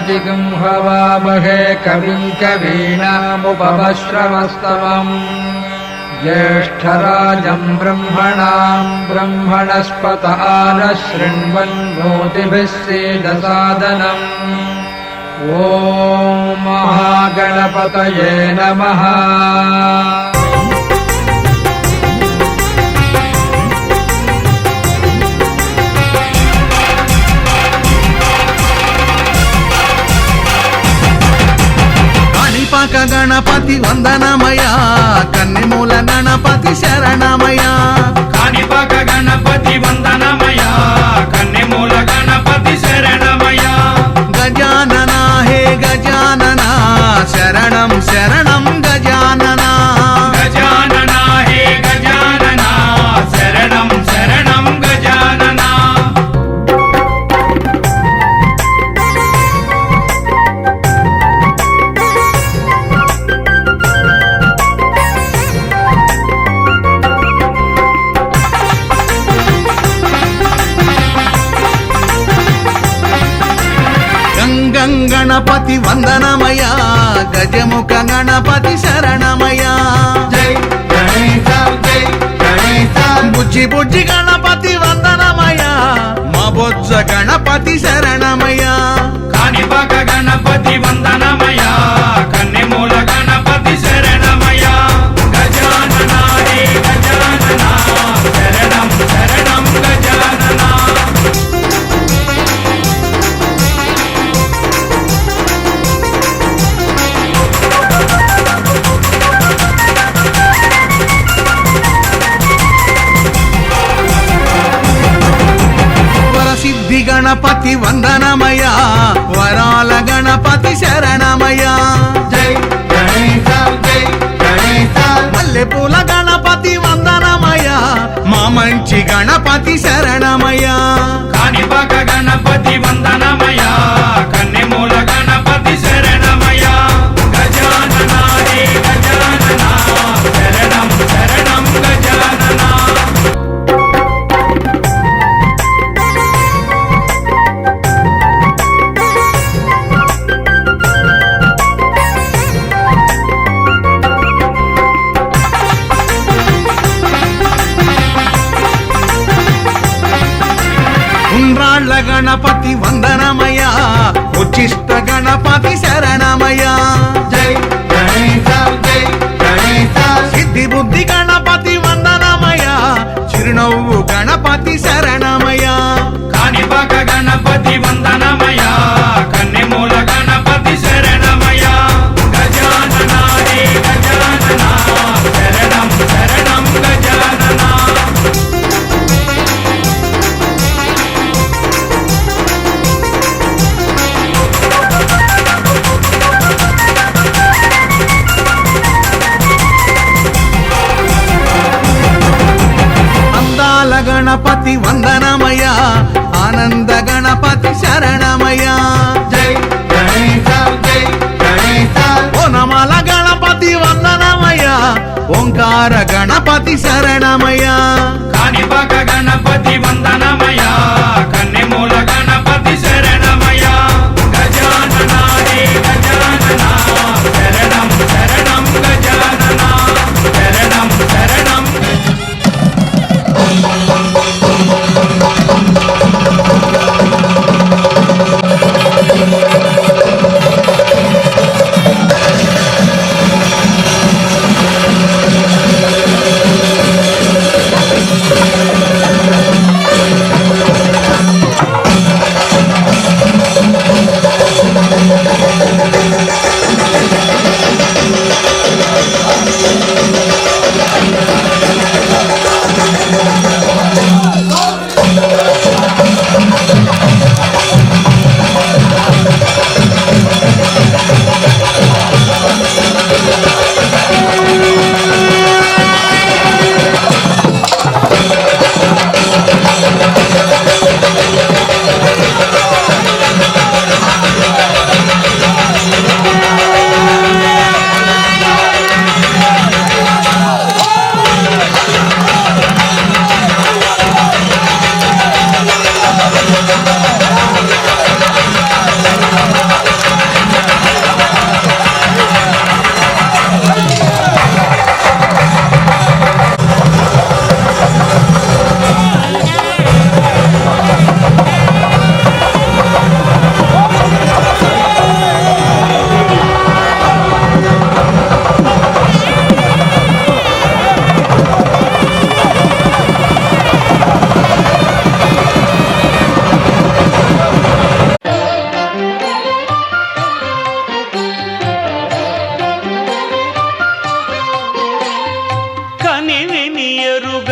कविं हवामहे कविं कवीनामुपमश्रवस्तमम् ज्येष्ठराजं ब्रह्मणस्पत आनः शृण्वन्नोतिभिः सीदसादनम् ॐ महागणपतये नमः। కాణిపాక గణపతి వందనమయా, కన్నెమూల గణపతి శరణమయా. కాణిపాక గణపతి వందనమయా, కన్నెమూల గణపతి శరణమయా. గజానన హే గజానన, శరణం శరణం గజానన. గజానన హే గజానన, శరణం శరణం గజానన. గణపతి వందనమయా, గజముఖ గణపతి శరణమయా. జై గణేశ జై గణేశ. బుజ్జి బుజ్జి గణపతి వందనమయా, మా బొజ్జ గణపతి శరణమయా. కాణిపాక గణపతి వందనమయా, కన్నెమూల గణపతి శరణమయా. గజానన హే గజానన, శరణం శరణం గజానన. వరసిద్ధి గణపతి వందనమయా, వరాల గణపతి శరణమయా. జై గణేశ జై గణేశ. మల్లెపూల గణపతి వందనమయా, మా మంచి గణపతి శరణమయా. కాణిపాక గణపతి వందనమయా, కన్నెమూల గణపతి శరణమయా. గజానన హే గజానన, శరణం శరణం గజానన. ఉండ్రాళ్ళ గణపతి వందనమయా, ఉచ్చిష్ట గణపతి శరణమయా. జై గణేశ జై గణేశ. సిద్ధి బుద్ధి గణపతి వందనమయా, చిరునవ్వు గణపతి శరణమయా. కాణిపాక గణపతి వందనమయా, కన్నెమూల గణపతి శరణమయా. గజానన హే గజానన, శరణం శరణం గజానన. అందాల గణపతి వందనమయా, ఆనంద గణపతి శరణమయా. జై గణేశ జై గణేశ. ఓనమాల గణపతి వందనమయా, ఓంకార గణపతి శరణమయా. కాణిపాక గణపతి వందనమయా, కన్నెమూల గణపతి శరణమయా. గజానన హే గజానన, శరణం శరణం గజానన. శరణం శరణం.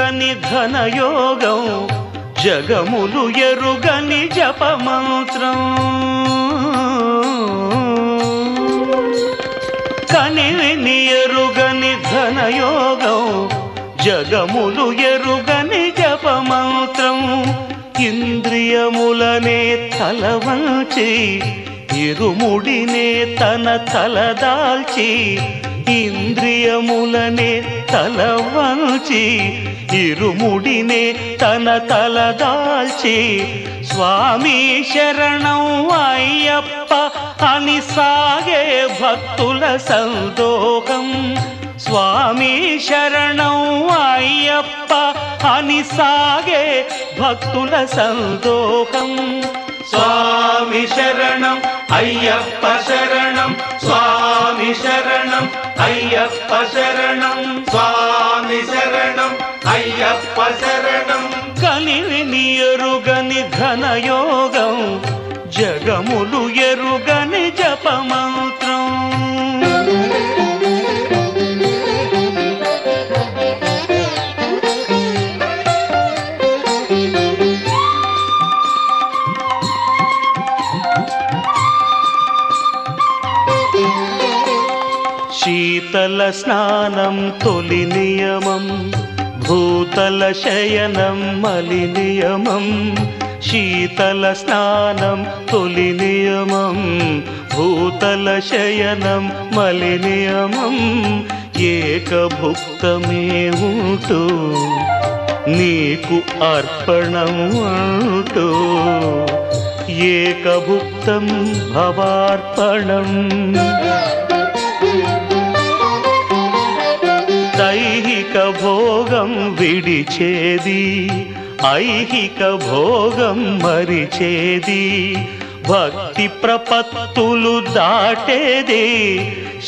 ఎరుగని ఘనయోగం జగములు ఎరుగని జపమంత్రం కనివిని ఎరుగని ఘనయోగం జగములు ఎరుగని జపమంత్రం ఇంద్రియములనే తలవంచి ఇరుముడినే తన తలదాల్చి ఇంద్రియములనే తలవంచి ఇరుముడినే తన తలదాల్చి స్వామి శరణం అయ్యప్ప అని సాగే భక్తుల సందోహం స్వామి శరణం అయ్యప్ప అని సాగే భక్తుల సందోహం స్వామి శరణం అయ్యప్ప శరణం స్వామి శరణం అయ్యప్ప శరణం స్వామి శరణం అయ్యప్ప శరణం కలివిని ఎరుగని ఘనయోగం జగములు ఎరుగని జపమంత్రం శీతల స్నానం తొలి నియమం భూతల శయనం మలి నియమం శీతల స్నానం తొలి నియమం భూతల శయనం మలి నియమం ఏకభుక్తమే ఉంటూ నీకు అర్పణం అంటూ ఏకభుక్తం భవార్పణం దైహిక భోగం విడిచేది ఐహిక భోగం మరిచేది భక్తి ప్రపత్తులు దాటేది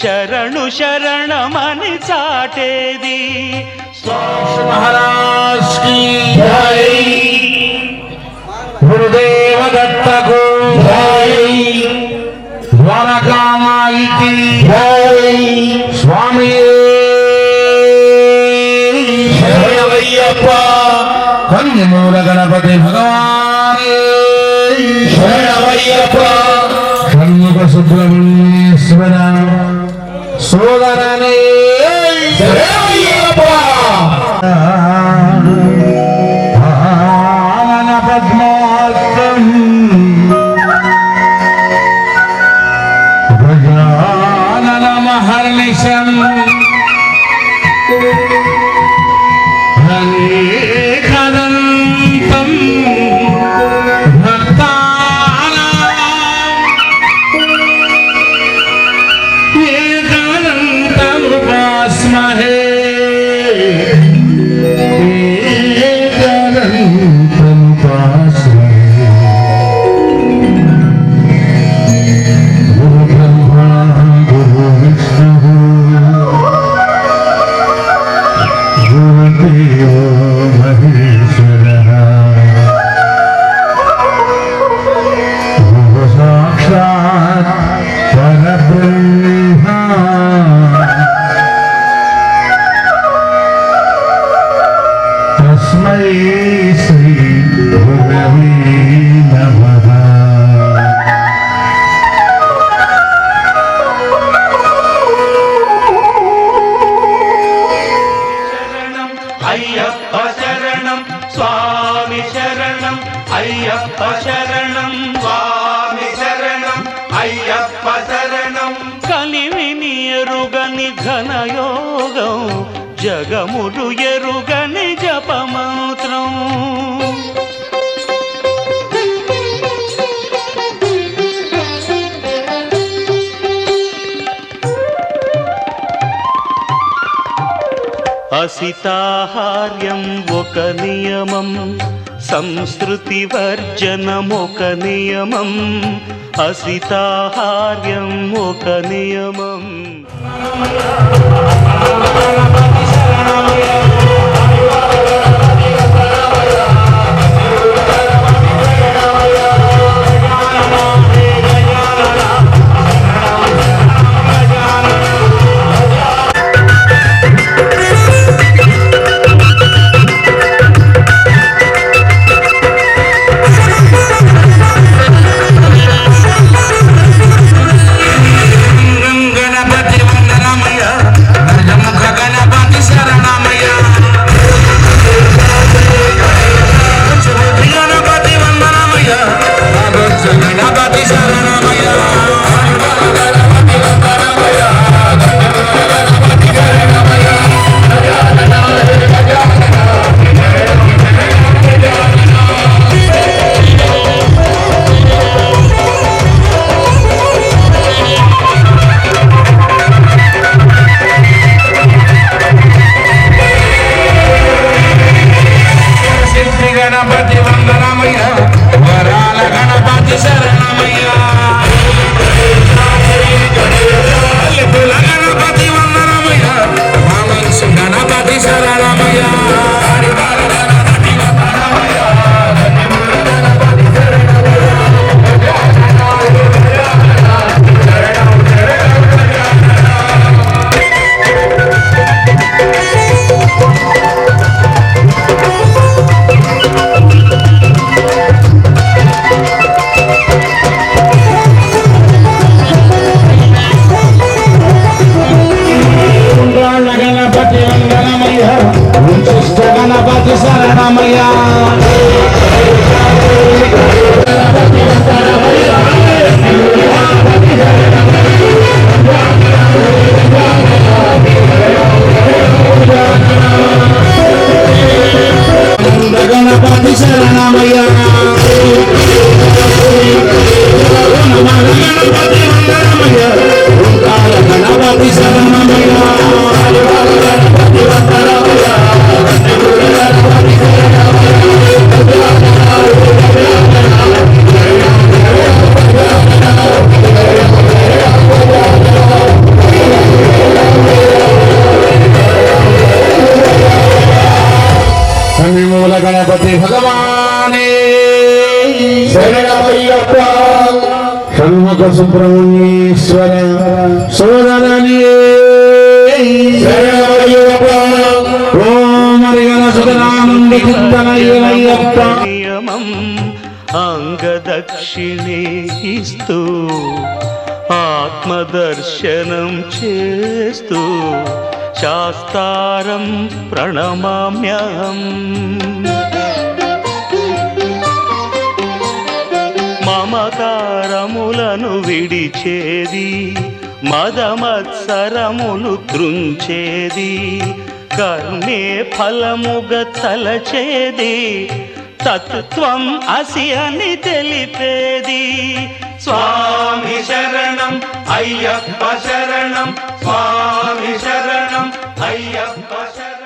శరణు శరణమని చాటేది महाराज की जय गुरुदेव दत्त को जय द्वारका माई की जय स्वामी शरणमయ్యప్ప కన్యమూల గణపతి భగవాన్ శరణమయ్యప్ప షణ్ముఖ సుబ్రహ్మణ్యేశ్వర సోదరనే శరణమయ్యప్ప ఆనన పద్మార్కం గజానన మహర్నిశం అనేకదంతం భక్తానాం ఏకదంతముపాస్మహే అయ్యప్ప శరణం స్వామి శరణం అయ్యప్ప శరణం స్వామి శరణం అయ్యప్ప శరణం కలివిని ఎరుగని ఘనయోగం జగములు ఎరుగని జపమంత్రం అసితాహార్యం ఒక నియమం సంస్కృతి వర్జనం ఒక నియమం అసితాహార్యం ఒక నియమం గణపతి వందనమయ్య ఉంచిష్ట గణపతి శరణమయ్య గణపతి శరణమయ్య గణపతి వందనమయ్య ఓంకార గణపతి శరణమయ్య మూల గణపతి భగవానే శరణమయ్యప్ప షణ్ముఖ సుబ్రహ్మణ్యేశ్వర సోదరని శరణమయ్యప్ప ఓం హరిగణ సుధనానంద కీర్తనయ్యప్ప నియమం అంగదక్షిణే ఇస్తూ ఆత్మదర్శనం చేస్తూ శాస్తారం ప్రణమామ్యహం మమకారములను విడిచేది మదమత్సరములు త్రుంచేది కర్మే ఫలముగ తలచేది తత్వం అసి అని తెలిపేది స్వామి శరణం అయ్యప్ప శరణం స్వామి శరణం అయ్యప్ప శరణం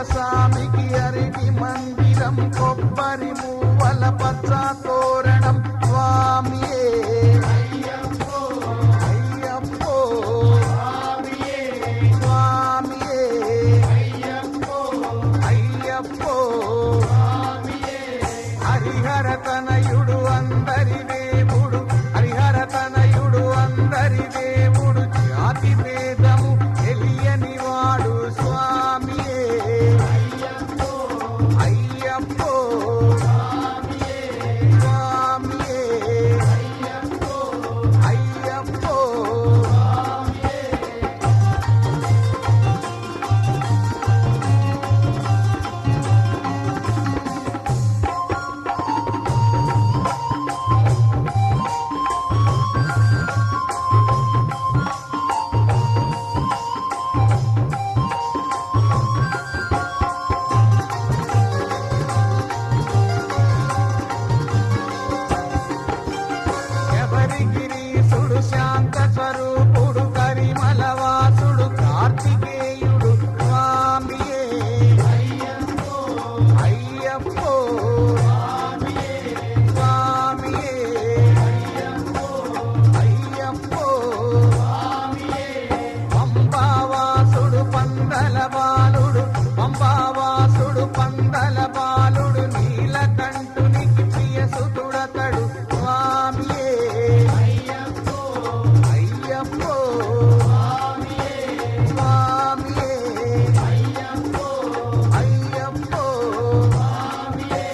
స్వామికి అరటి మందిరం కొబ్బరి మూవల పచ్చ తోరణం స్వామియే అయ్యప్పో అయ్యప్పో స్వామియే స్వామియే అయ్యప్పో అయ్యప్పో స్వామియే హరిహర తనయుడు అందరి దేవుడు హరిహర తనయుడు అందరి దేవుడు జాతి భేదము తెలియని వాడు స్వామియే అయ్యప్పో స్వామియే అయ్యప్పో అయ్యప్పో గిరీశుడు శాంత స్వరూపుడు కరిమలవాసుడు కార్తికేయుడు స్వామియే అయ్యప్పో అయ్యప్పో స్వామియే స్వామియే అయ్యప్పో అయ్యప్పో స్వామియే పంబావాసుడు పందల బాలుడు పంబావాసుడు పందల బాలుడు నీలకంఠునికి ప్రియసుతుడతడు స్వామియే అయ్యప్పో అయ్యప్పో స్వామియే స్వామియే అయ్యప్పో అయ్యప్పో స్వామియే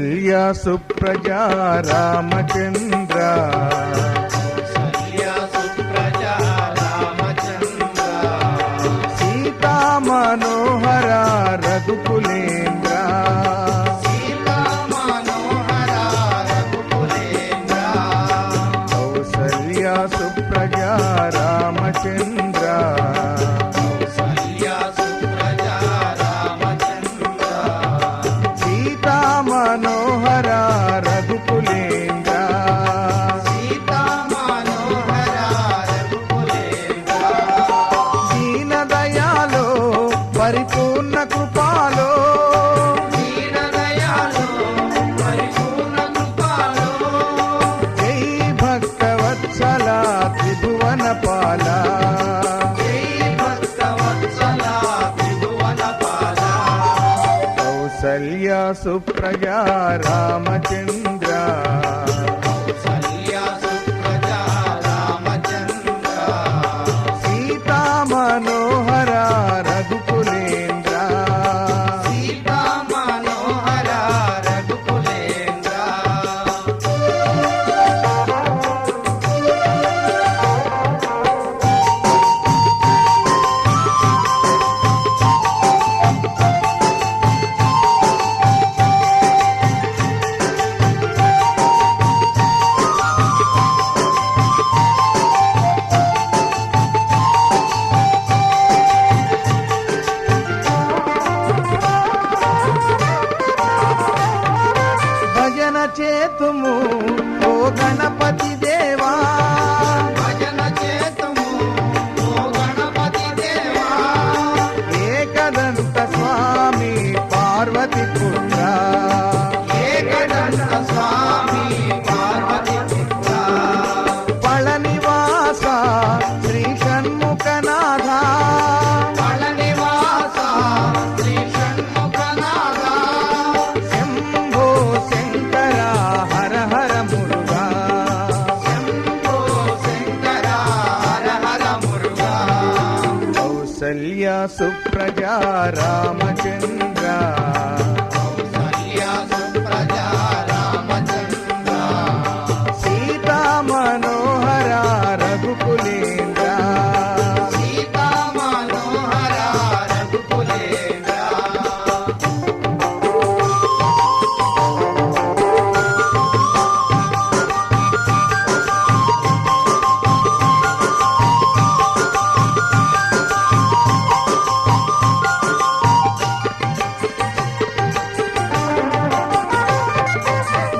కౌసల్య సుప్రజా రామచంద్ర సీతా మనోహర రఘుకులేంద్ర కౌసల్య సుప్రజా రామచంద్ర సీతా మనోహర రఘుకులేంద్ర దీన దయాలో పరిపూర్ణ కృపాలో జై భక్తవత్సల త్రిభువన పాల కౌసల్య సుప్రజా రామచంద్ర సీతా మనోహర రఘుకులేంద్ర భజన చేతుము ఓ గణపతి దేవా ఏకదంత స్వామి పార్వతి పుత్ర పళనివాస శ్రీ షణ్ముఖనాథ శంభో శంకర హర హర మురుగా కౌసల్య సుప్రజా రామచంద్ర సీతా మనోహర రఘుకులేంద్ర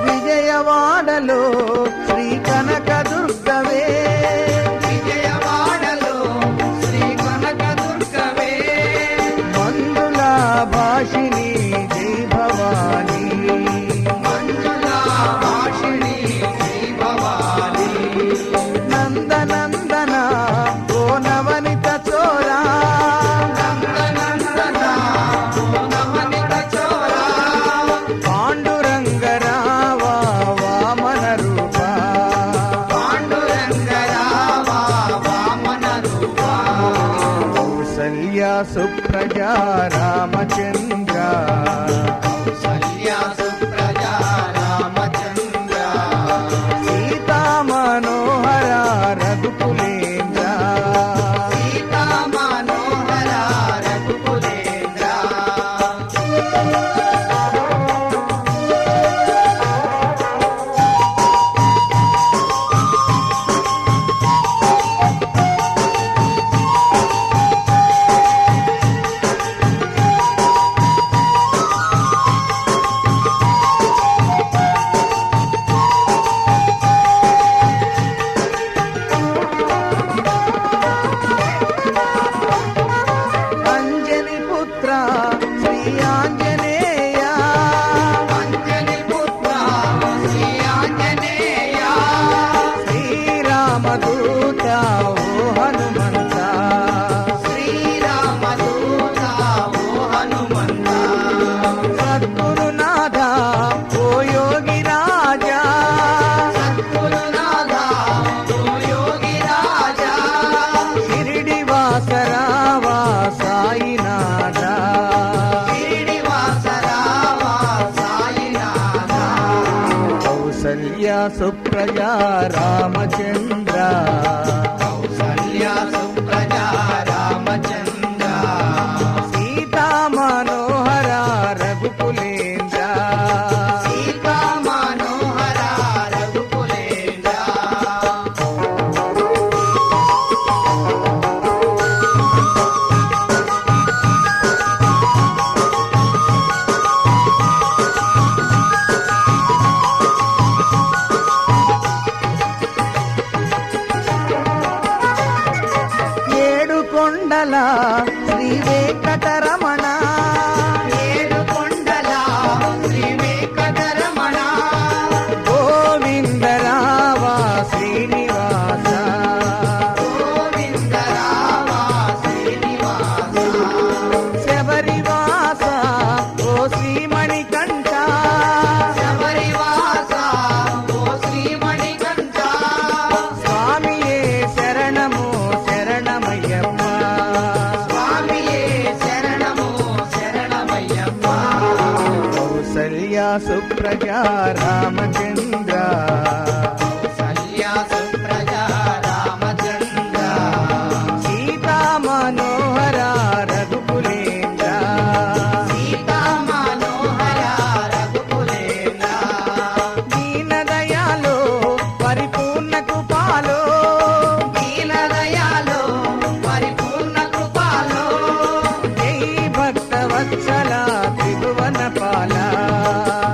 విజయవాడలో శ్రీ కనకదుర్గవే మందుల భాషిణి జై భవానీ నందనందన ఓ నవనిత చోరా పాండురంగ రావా వామన రూపా కౌసల్య సుప్రజా రామచంద్ర సీతా మనోహర రఘుకులేంద్ర కౌసల్య సుప్రజా రామచంద్ర కౌసల్య సుప్రజా రామచంద్ర సీతా మనోహర రఘుకులేంద్ర సీతా మనోహర రఘుకులేంద్ర ఏడు కొండల శ్రీ వెంకటరమణ ఏడు కొండల శ్రీ వెంకటరమణ గోవిందరావ శ్రీనివాస గోవింద రామ శ్రీనివాస శబరివాస ఓ శ్రీమణికంఠ శబరివాస ఓ శ్రీమణికంఠ స్వామియే శరణము శరణమయ్యప్ప స్వామియే శరణము శరణమయ్యప్ప కౌసల్య సుప్రజా రామచంద్ర కౌసల్య సుప్రజా రామచంద్ర సీతా మనోహర రఘుకులేంద్ర సీతా మనోహర రఘుకులేంద్ర దీనదయాలో పరిపూర్ణ కృపాలో దీనదయాలో పరిపూర్ణ కృపాలో జై భక్తవత్సల త్రిభువన పాల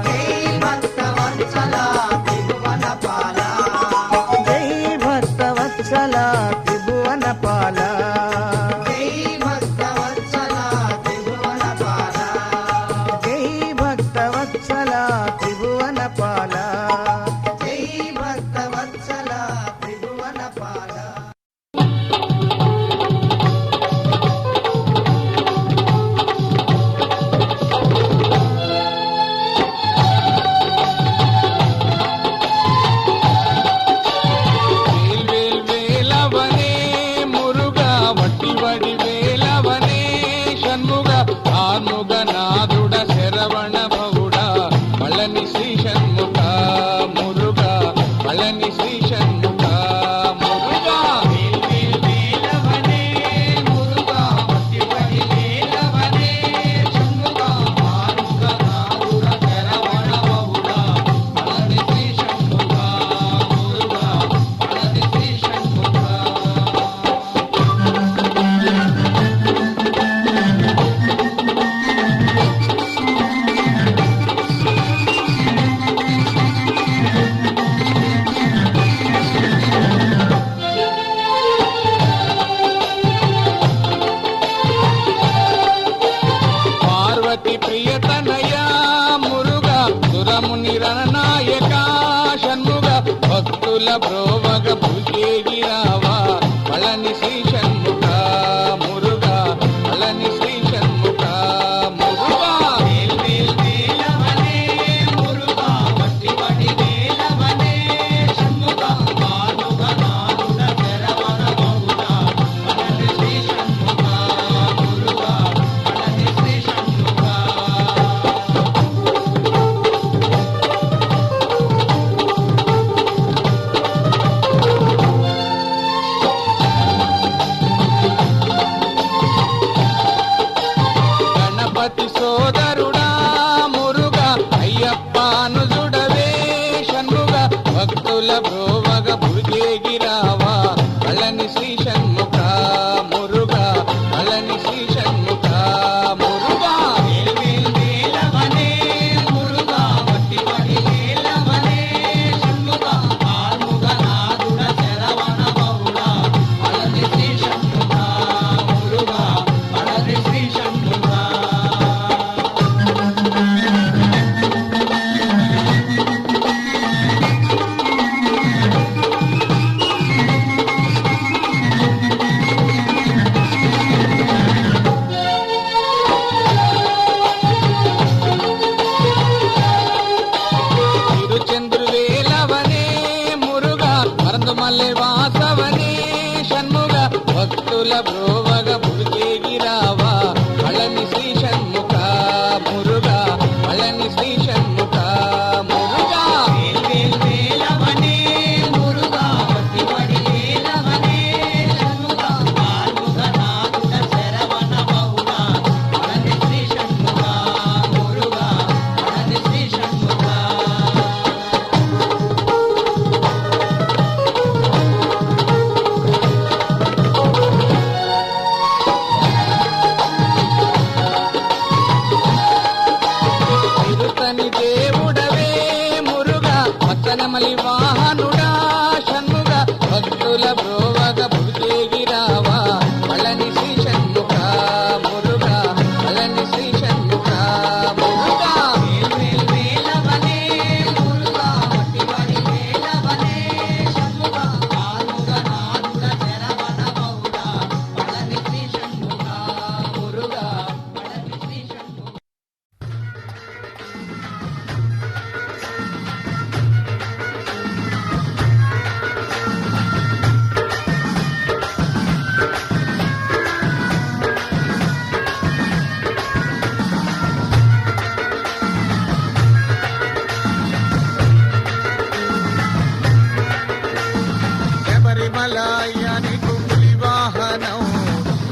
జై భక్తవత్సల త్రిభువన పాల జై భక్తవత్సల త్రిభువన పాల జై భక్తవత్సల త్రిభువన పాల జై భక్తవత్సల త్రిభువన పాల జై భక్తవత్సల త్రిభువన పాల வேல் வேலவனே முருகா வட்டி வடி வேலவனே சண்முக ஆர்முக நாதுட శరవణ భవుడ పళని శ్రీ షణ్ముఖ మురుగా పళని శ్రీ షణ్ముఖ మురుగా వేల్ వేలవనే మురుగా వట్టి వడి వేలవనే షణ్ముఖ ఆర్ముగ నాదుడ శరవణ భవుడ పళని శ్రీ షణ్ముఖ మురుగా పళని శ్రీ షణ్ముఖ పార్వతి ప్రియతనయా మురుగా సురముని రణనాయక షణ్ముగ భక్తుల బ్రోవగ భుజేగిరావా పళని శ్రీ షణ్ముఖ మురుగా పళని శ్రీ షణ్ముఖ మురుగా వేల్ వేల్ వేలవనే మురుగా వట్టి వడి వేలవనే షణ్ముఖ ఆర్ముగ నాదుడ శరవణ భవుడ పళని శ్రీ షణ్ముఖ మురుగా పళని శ్రీ షణ్ముఖ గణపతి సోదరుడా మురుగా అయ్యప్ప అనుజుడవే షణ్ముగ భక్తుల బ్రోవగ భుజేగిరావా పళని శ్రీ షణ్ముఖ మురుగా పళని శ్రీ షణ్ముఖ మురుగా వేల్ వేల్ వేలవనే మురుగా వట్టి వడి వేలవనే షణ్ముగ ఆర్ముగ నాదుడ శరవణ భవుడ పళని శ్రీ షణ్ముఖ మురుగా పళని శ్రీ షణ్ముఖ తిరుచంద్రువేలవనే మురుగా మరందుమల్లె వాసవనే షణ్ముగ భక్తుల బ్రోవగ భుజేగిరావా పళని శ్రీ షణ్ముఖ మురుగా పళని శ్రీ షణ్ముఖ మురుగా వేల్ వేల్ నెమలి వాహనుడా షణ్ముగ భక్తుల బ్రోవగ భువికేగిరావా పళని శ్రీ షణ్ముఖ మురుగా పళని శ్రీ షణ్ముఖ మురుగా వేల్ వేలవనే మురుగా మట్టివాడి వేలవనే షణ్ముఖ ఆనుగ నానుగ శరవణ బౌడా పళని శ్రీ షణ్ముఖ మురుగా పళని శ్రీ షణ్ముఖ శబరిమలయ్యానికి పులి వాహనం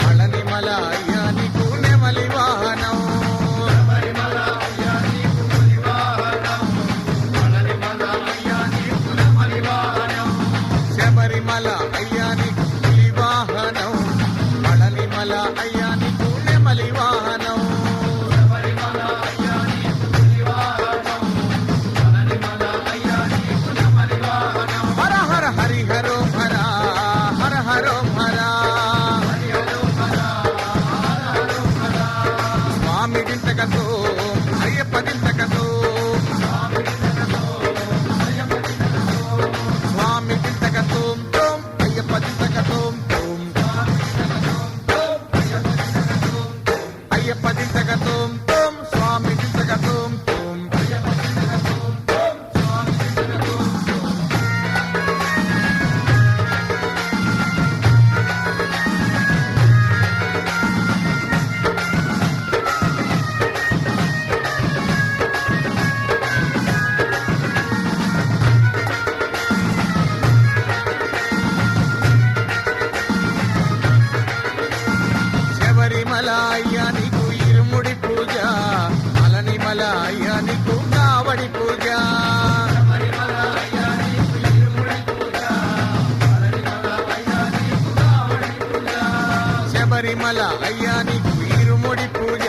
పళనిమలయ్యానికి నెమలి వాహనం శబరిమల అయ్యానికి పులి వాహనం పళనిమల అయ్యానికి నెమలి వాహనం హర హర హరి హరో హర హర హరో హర స్వామి దింతకతో అయ్యప్ప దింతకతో స్వామి దింతకతో అయ్యప్ప దింతకతో అయ్యప్ప దింతకతో స్వామి దింతకతో శబరిమలయ్యానికి ఇరుముడి పూజ పళనిమలయ్యానికి కావడి పూజ శబరిమల అయ్యానికి ఇరుముడి పూజ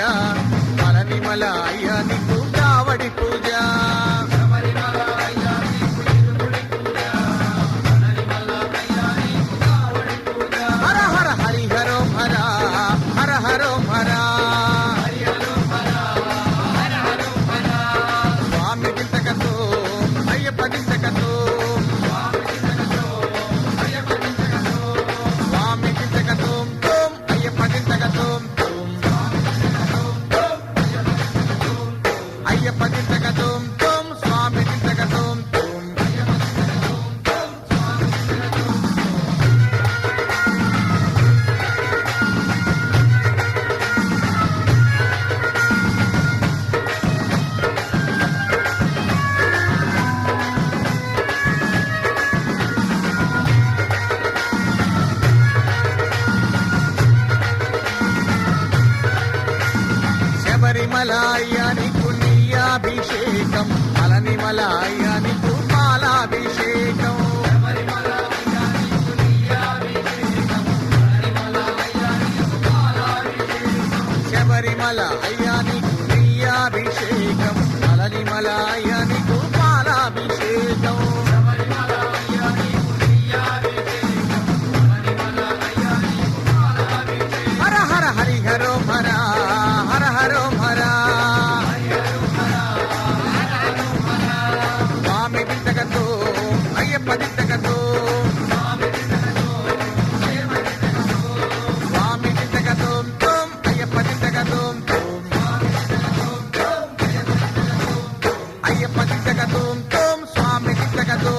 పళనిమల అయ్యానికి కావడి పూజ హర హర హరి హరో హర హర హరో హర స్వామి దింతకతో అయ్యప్ప దింతకతో స్వామి దింతకతో అయ్యప్ప దింతకతో అయ్యప్ప దింతకతో స్వామి దింతకతో శబరిమలయ్యానికి నీయాభిషేకం పళనిమలయ్యానికి పాలాభిషేకం శబరిమల అయ్యానికి నీయాభిషేకం పళనిమలయ్యానికి పాలాభిషేకం హర హర హరి హరో హర హర హరో హర స్వామి దింతకతో అయ్యప్ప దింతకతో స్వామి దింతకతో అయ్యప్ప దింతకతో అయ్యప్ప దింతకతో స్వామి దింతకతో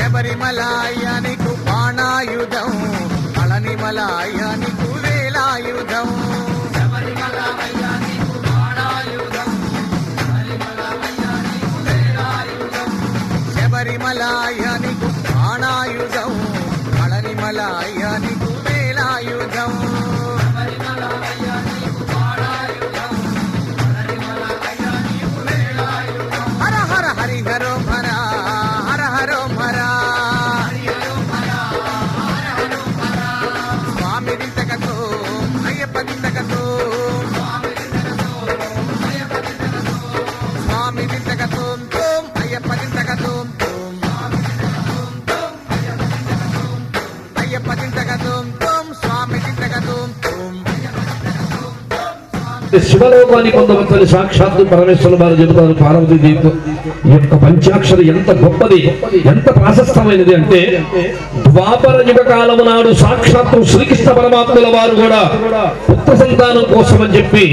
శబరిమలయ్యానికి బాణాయుధం పళనిమలయ్యానికి వేలాయుధం శబరిమలయ్యానికి బాణాయుధం పళనిమలయ్యానికి వేలాయుధం శివలోకాన్ని పొందవచ్చని సాక్షాత్తు పరమేశ్వరుల వారు చెబుతారు పార్వతీదేవితో. ఈ యొక్క పంచాక్షరి ఎంత గొప్పది, ఎంత ప్రాశస్తమైనది అంటే ద్వాపర యుగ కాలము నాడు సాక్షాత్తు శ్రీకృష్ణ పరమాత్ముల వారు కూడా పుత్ర సంతానం కోసం అని చెప్పి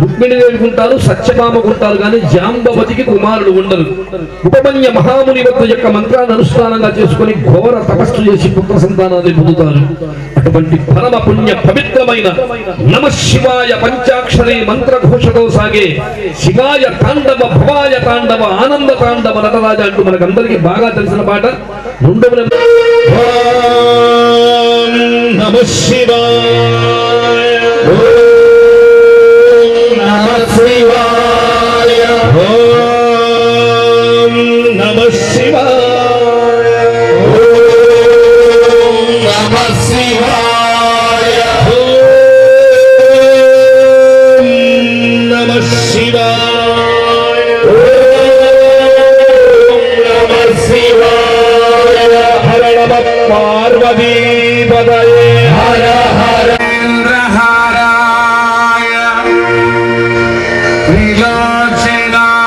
రుక్మిణిదేవికి ఉంటారు, సత్యభామకు ఉంటారు, కానీ జాంబవతికి కుమారుడు ఉండరు. ఉపమన్య మహాముని వద్ద యొక్క మంత్రాన్ని అనుష్ఠానంగా చేసుకుని ఘోర తపస్సు చేసి పుత్ర సంతానాన్ని పొందుతారు. అటువంటి పరమ పుణ్య పవిత్రమైన నమ శివాయ పంచాక్షరి మంత్రఘోషతో సాగే శివాయ తాండవ భవాయ తాండవ ఆనంద తాండవ నటరాజ అంటూ మనకందరికీ బాగా తెలిసిన పాట. రెండవ నమ శివాయ నమ శివాయ నమ శివాయ నమ శివాయ నమ శివాయ నమ శివాయ హర నమ పార్వతీ పదయే హర హర ఇంద్రహారాయ త్రిలోచనాయ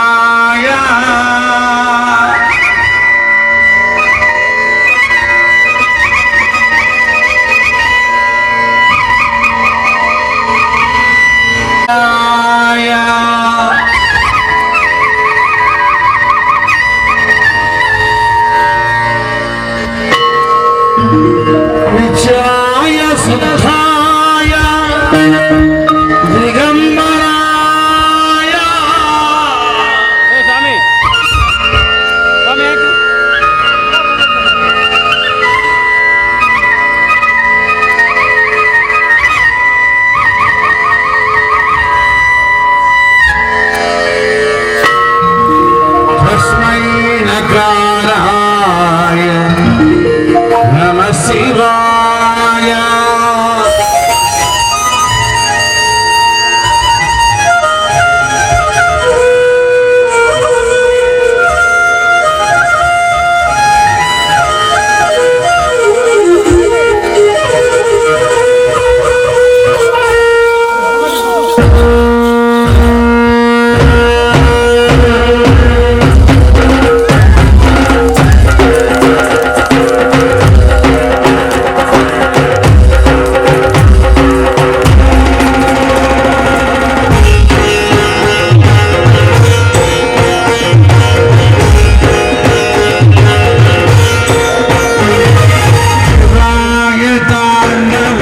విజయ సుధాయ దిగంబరాయ తస్మై నకారాయ నమ శివాయ శివాయ తాండవ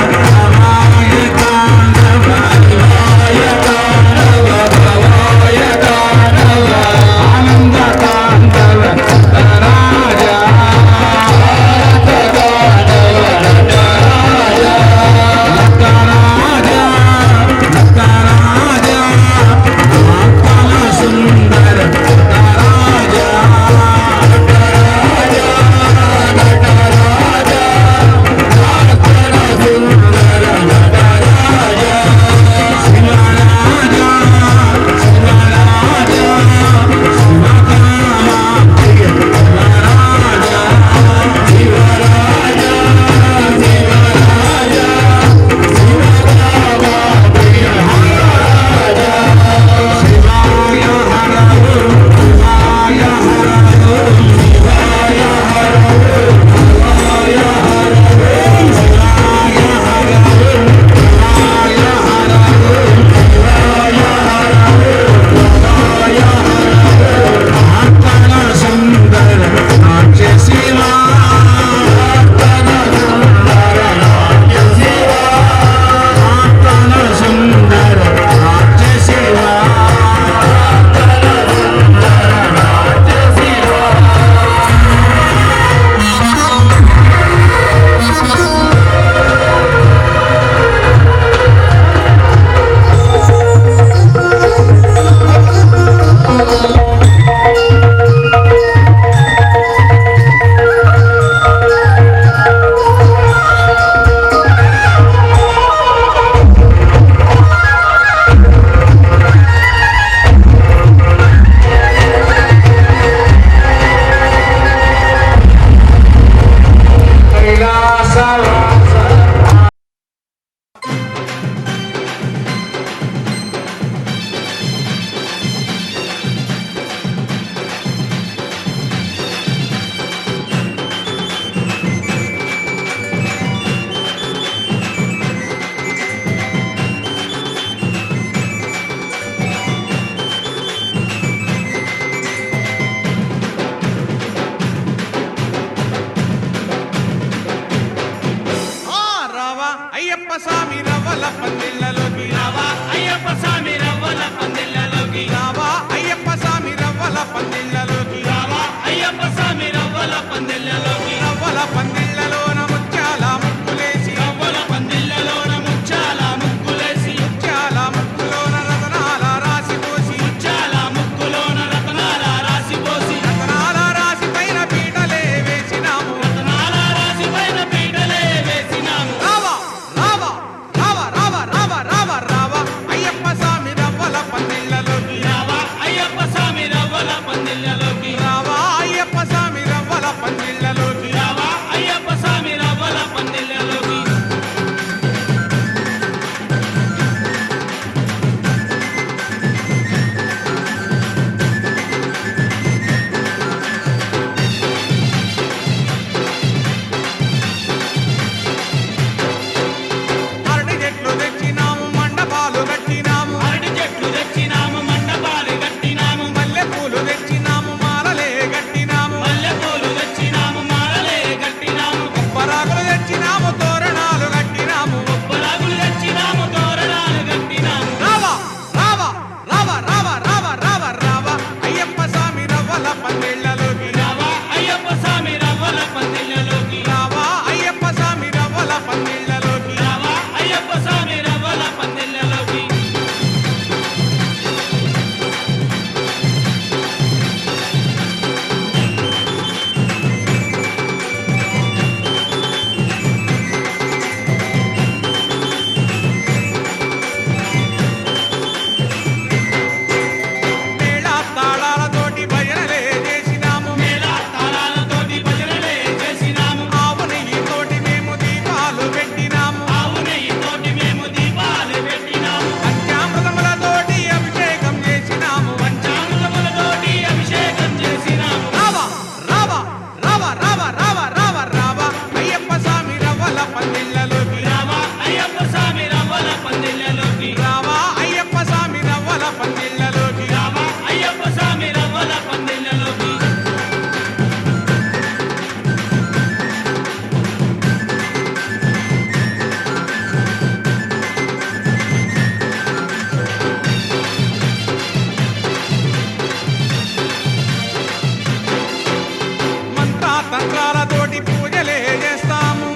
అయ్యప్ప స్వామి రవ్వల పందిళ్ళలోకి రావా అయ్యప్ప స్వామి రవ్వల పందిళ్ళలోకి రావా అయ్యప్ప స్వామి రవ్వల పందిళ్ళలోకి రావా అయ్యప్ప స్వామి రవ్వల పందిళ్ళలోకి రవ్వల పందిళ్ళలోన ముత్యాల ముక్కులేసి రవ్వల పందిళ్ళలోన ముత్యాల ముగ్గులేసి ముత్యాల ముక్కులోన రతనాల రాసి పోసి ముత్యాల ముక్కులోన రతనాల రాసి పోసి రతనాల రాసి పైన పీటలే వేసినాము రతనాల రాసి పైన పీటలే వేసినాము రావా రావా రావా రావా రావా రావా రావా అయ్యప్ప స్వామి రవ్వల పందిళ్ళలోకి రావా అయ్యప్ప స్వామి రవ్వల పందిళ్ళలోకి రావా అయ్యప్ప స్వామి రవ్వల పందిళ్ళలోకి రావా అయ్యప్ప స్వామి రవ్వల పందిళ్ళలోకి అరటి చెట్లు తెచ్చినాము మండపాలు కట్టినాము అరటి చెట్లు తెచ్చినాము మండపాలు కట్టినాము మల్లె పూలు తెచ్చినాము మాలలే కట్టినాము మల్లెపూలు తెచ్చినాము మాలలే కట్టినాము పరాకులు తెచ్చినాము తోరణాలు కట్టినాము పరాగులు తెచ్చినాము తోరణాలు కట్టినాము రావా రావా రావా రావా రావా రావా రావా అయ్యప్ప స్వామి రవ్వల పందిళ్ళలోకి రావా అయ్యప్ప స్వామి రవ్వల పందిళ్ళలోకి రావా అయ్యప్ప స్వామి రవ్వల పందిళ్ళలోకి రావా అయ్యప్ప స్వామి రవ్వల పందిళ్ళలోకి మేళ తాళాలతోటి భజనలే చేసినాము మేళ తాళాలతోటి భజనలే చేసినాము ఆవు నెయ్యితోటి మేము దీపాలు పెట్టినాము ఆవు నెయ్యితోటి మేము దీపాలు పెట్టినాము పంచామృతములతోటి అభిషేకం చేసినాము పంచామృతములతోటి అభిషేకం చేసినాము రావా రావా రావా రావా రావా రావా రావా అయ్యప్ప స్వామి రవ్వల పందిళ్ళలోకి రావా అయ్యప్ప స్వామి రవ్వల పందిళ్ళలోకి రావా అయ్యప్ప స్వామి రవ్వల పందిళ్ళలోకి రావా అయ్యప్ప స్వామి రవ్వల పందిళ్ళలోకి మంత్ర తంత్రాలతోటి పూజలే చేస్తాము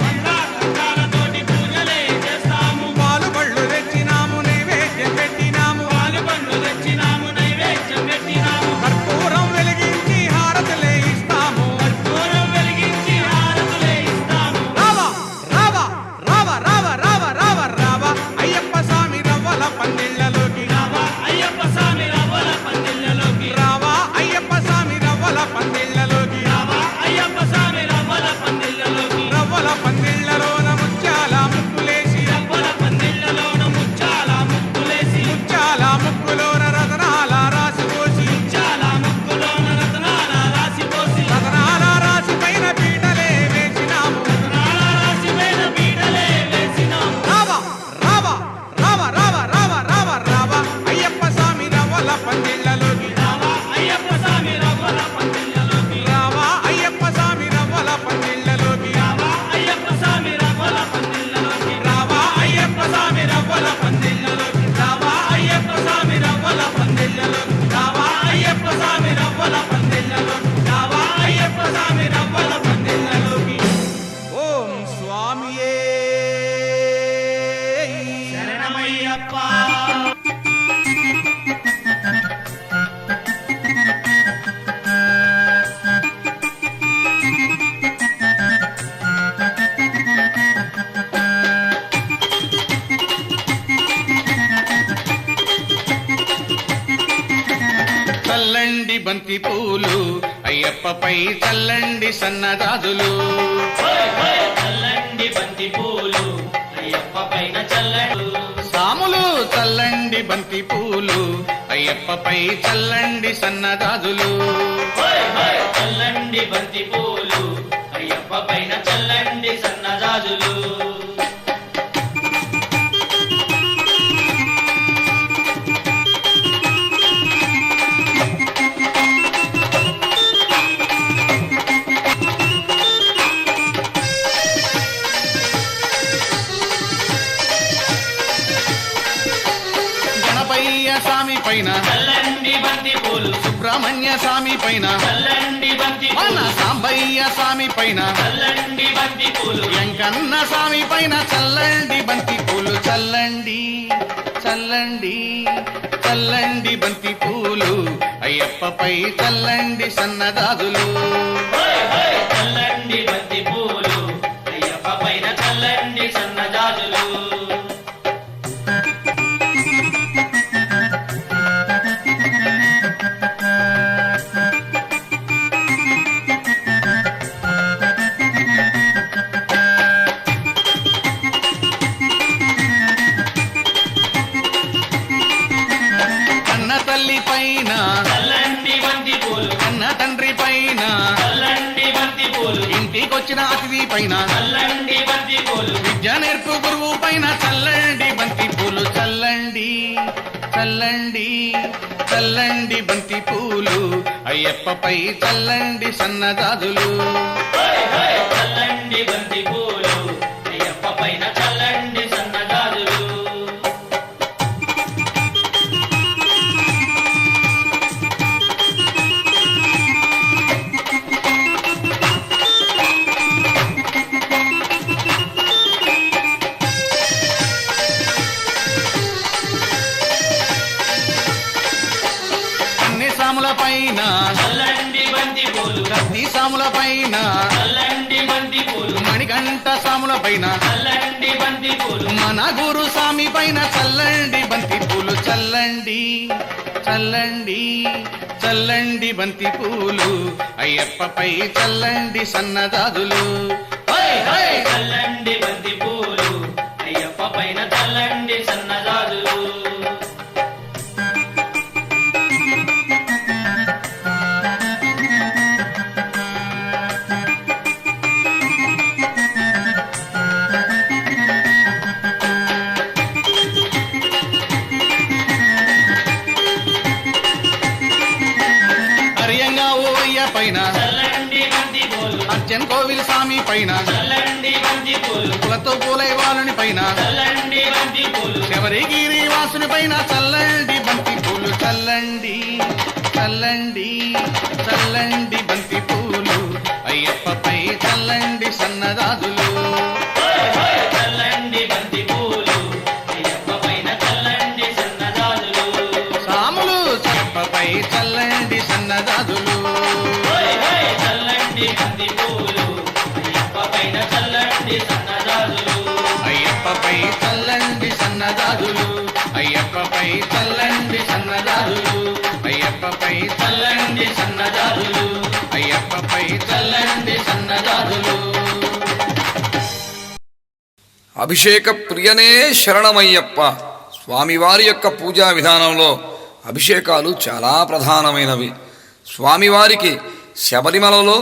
తంత్రాలతోటి పూజలే చేస్తాము పాలు పళ్ళు తెచ్చినాము నైవేద్యం పెట్టినాము పాలు పండ్లు తెచ్చినాము నైవేద్యం పెట్టినాము కర్పూరం వెలిగించి హారతులే ఇస్తాము కర్పూరం వెలిగించి హారతులే ఇస్తాము రావా రావా రావా రావా రావా రావా రావా అయ్యప్ప స్వామి రవ్వల పందిళ్ళలోకి రావా అయ్యప్ప స్వామి రవ్వల పందిళ్ళలోకి రావా అయ్యప్ప స్వామి రవ్వల పందిళ్ళలోకి రావా అయ్యప్ప స్వామి రవ్వల పందిళ్ళలోకి రవ్వల పందిళ్ళలోన ముత్యాల ముక్కులేసి రవ్వల పందిళ్ళలోన ముత్యాల ముగ్గులేసి ముత్యాల ముక్కులోన రతనాల రాసి పోసి ముత్యాల ముగ్గులోన రతనాల రాసి పోసి రతనాల రాసి పైన పీటలే వేసినాము రతనాల రాసి పైన పీటలే వేసినాము రావా రావా రావా రావా రావా రావా రావా అయ్యప్ప స్వామి రవ్వల పందిళ్ళలోకి రావా అయ్యప్ప స్వామి రవ్వల పందిళ్ళలోకి రావా అయ్యప్ప స్వామి రవ్వల పందిళ్ళలోకి రావా అయ్యప్ప స్వామి రవ్వల పందిళ్ళలోకి రావా అయ్యప్ప స్వామి రవ్వల పందిళ్ళలోకి రావా అయ్యప్ప స్వామి రవ్వల పందిళ్ళలోకి రావా అయ్యప్ప స్వామి రవ్వల పందిళ్ళలోకి రావా అయ్యప్ప స్వామి రవ్వల పందిళ్ళలోకి ఓం స్వామియే శరణమయ్యప్ప చల్లండి బంతి పూలు అయ్యప్పపై చల్లండి సన్నజాజులు చల్లండి బంతి పూలు అయ్యప్ప పైన చల్లండి సాములు చల్లండి బంతి పూలు అయ్యప్పపై చల్లండి సన్నజాజులు చల్లండి బంతి పూలు అయ్యప్ప పైన చల్లండి సన్నజాజులు స్వామి పైన చల్లండి బంతి పూలు సుబ్రహ్మణ్య స్వామి పైన చల్లండి బంతి మన పూలు సాంబయ్య స్వామి పైన చల్లండి బంతి పూలు వెంకన్న స్వామి పైన చల్లండి బంతి పూలు చల్లండి చల్లండి చల్లండి బంతి పూలు అయ్యప్పపై చల్లండి సన్నదాదులు చల్లండి బంతి పూలు అయ్యప్ప పైన చల్లండి సన్నజాజులు కన్న తల్లి పైన చల్లండి బంతి పూలు కన్న తండ్రి పైన చల్లండి బంతి పూలు ఇంటికొచ్చిన అతిథి పైన చల్లండి బంతి పూలు విద్య నేర్పు గురువు పైన చల్లండి బంతి పూలు చల్లండి చల్లండి చల్లండి బంతి పూలు అయ్యప్పపై చల్లండి సన్నదాదులు చల్లండి బంతి పూలు అయ్యప్ప పైన చల్లండి సన్నజాజులు అన్ని సాముల పైన చల్లండి బంతి పూలు కత్తి సాముల పైన చల్లండి బంతి పూలు మణికంఠ సాముల పైన చల్లండి బంతి పూలు మన గురు స్వామి పైన చల్లండి బంతి పూలు చల్లండి చల్లండి చల్లండి బంతి పూలు అయ్యప్పపై చల్లండి సన్నదాదులు చల్లండి బంతి పూలు అయ్యప్ప పైన చల్లండి సన్నజాజులు హరియంగా ఓయ్య పైన చల్లండి బంతి పూలు అర్జన్ కోవిల్ స్వామి పైన చల్లండి బంతి పూలు కులతో పూలై వాళ్ళని పైన చల్లండి బంతి పూలు శబరిగిరి వాసుని పైన చల్లండి బంతి పూలు చల్లండి చల్లండి చల్లండి బంతి పూలు అయ్యప్పపై చల్లండి సన్నదాదులు చల్లండి బంతి పూలు అయ్యప్ప పైన చల్లండి సన్నజాజులు సాములు చెప్పపై చల్లండి సన్నదాదులు చల్లండి బంతి పూలు అయ్యప్ప పైన చల్లండి సన్నజాజులు అయ్యప్పపై చల్లండి సన్నదాదులు అయ్యప్పపై చల్లండి సన్నదాదులు అయ్యప్పపై చల్లండి సన్నదాదులు అయ్యప్పపై చల్లండి సన్నదాదులు. అభిషేక ప్రియనే శరణమయ్యప్ప. స్వామివారి యొక్క పూజా విధానంలో అభిషేకాలు చాలా ప్రధానమైనవి. స్వామివారికి శబరిమలలో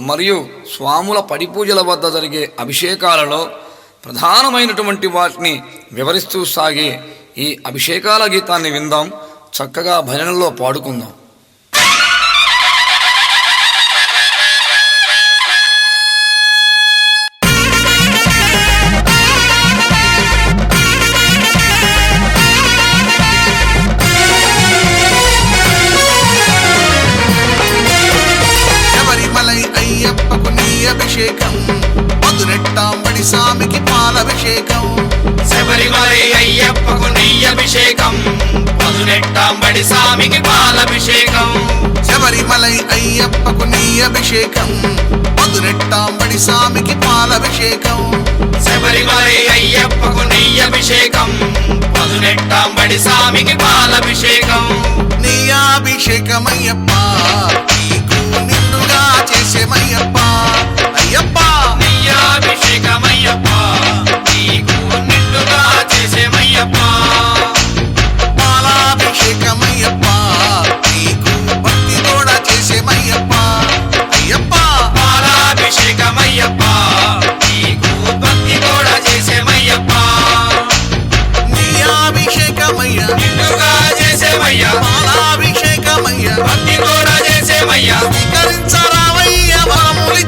మరియు స్వాముల పడిపూజల వద్ద జరిగే అభిషేకాలలో ప్రధానమైనటువంటి వాటిని వివరిస్తూ సాగే ఈ అభిషేకాల గీతాన్ని విందాం, చక్కగా భజనలో పాడుకుందాం. శబరిమలై అయ్యప్పకు నీ అభిషేకం, మధురెట్టాంబడి స్వామికి పాలభిషేకం. శబరిమలై అయ్యప్పకు నెయ్యభిషేకం, పదునెట్టాంబడి స్వామికి పాలభిషేకం. శబరిమలై అయ్యప్పకు నీ అభిషేకం, మధురెట్టాంబడి స్వామికి పాలభిషేకం. శబరిమలై అయ్యప్పకు నెయ్యభిషేకం, పదునెట్టాంబడి స్వామికి పాలభిషేకం. నీ అభిషేకమయ్యప్ప, నీకు నిండుగా చేసేమయ్యప్ప. అయ్యప్ప నెయ్యాభిషేకమయ్యప్ప, నీకు నిండుగా చేసేమయ్యప్ప. పాలాభిషేకమయ్యప్ప, నీకు భక్తి కూడా చేసేమయ్యప్ప. అయ్యప్ప పాలాభిషేకమయ్యప్ప, నీకు భక్తి కూడా చేసేమయ్యప్ప. నీ అభిషేకమయ్య, నిండుగా చేసేమయ్యా, పాలాభిషేకమయ్య, భక్తి కూడా చేసేమయ్యా. స్వీకరించరావయ్య వరములు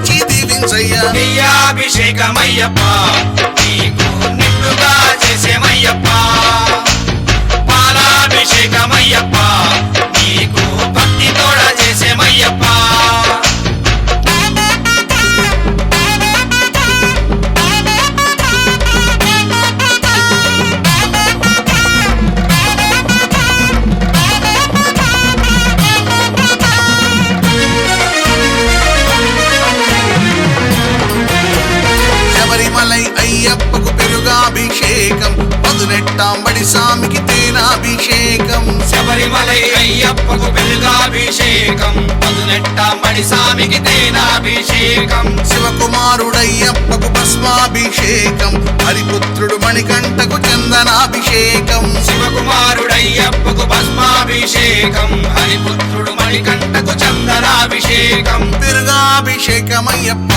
పదినెట్టాంబడి స్వామికి తేనాభిషేకం శబరిమలై అయ్యప్పకు వెలుగాభిషేకం 18 స్వామికి తేనాభిషేకం శివకుమారుడయ్యప్పకు భస్మాభిషేకం హరిపుత్రుడు మణికంఠకు చందనాభిషేకం శివకుమారుడయ్యప్పకు భస్మాభిషేకం హరిపుత్రుడు మణికంఠకు చందనాభిషేకం తిరుగాభిషేకమయ్యప్ప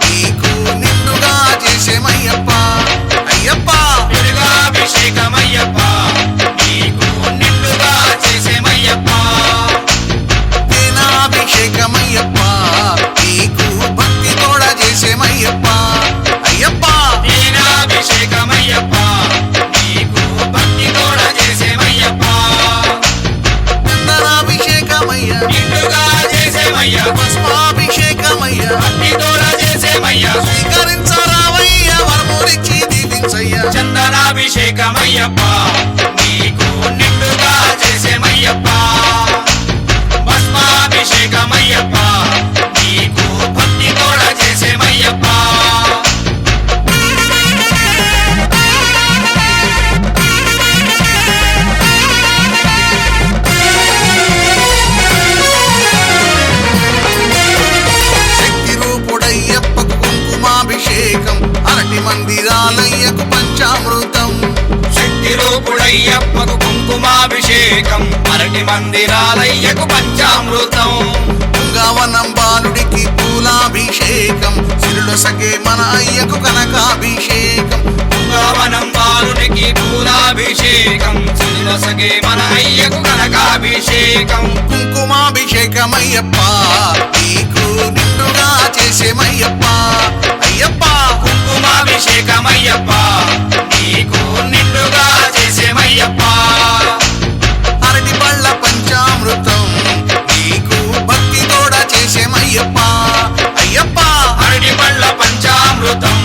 నీకు నిండుగా చేసేమయ్యప్ప అయ్యప్ప తిరుగాభిషేకమయ్యప్ప నీకు నిండుగా చేసేమయ్యప్ప తేనాభిషేకమయ్యప్ప నీకు భక్తి కూడా చేసేమయ్యప్ప అయ్యప్ప తేనాభిషేకమయ్యప్ప నీకు భక్తి కూడా చేసేమయ్యప్ప చందనాభిషేకమయ్య నిండుగా చేసేమయ్య భస్మాభిషేకమయ్య భక్తి కూడా చేసేమయ్య స్వీకరించరావయ్య వరములిచ్చి దీవించయ్య చందనాభిషేకమయ్యప్ప నీకు నిండుగా చేసేమయ్యప్ప భస్మాభిషేకమయ్యప్ప నీకు భక్తి కూడా చేసేమయ్యప్ప శక్తి రూపుడయ్యప్పకు కుంకుమాభిషేకం అరటి మందిరాలయ్యకు పంచామృతం శక్తి రూపుడయ్యప్పకు కుంకుమాభిషేకం అరటి మందిరాలయ్యకు పంచామృతం గవనం బాలుడికి పూలాభిషేకం సిరులు సగే మన అయ్యకు కనకాభిషేకం గవనం బాలునికి పూలాభిషేకం చిరులసగే మన అయ్యకు కనకాభిషేకం కుంకుమాభిషేకమయ్యప్ప నీకు నిండుగా చేసేమయ్యప్ప అయ్యప్ప కుంకుమాభిషేకమయ్యప్ప నీకు నిండుగా చేసేమయ్యప్ప అరటి పళ్ళ పంచామృతం నీకు భక్తి కూడా చేసేమయ్యప్ప అయ్యప్ప అరటి పళ్ళ పంచామృతం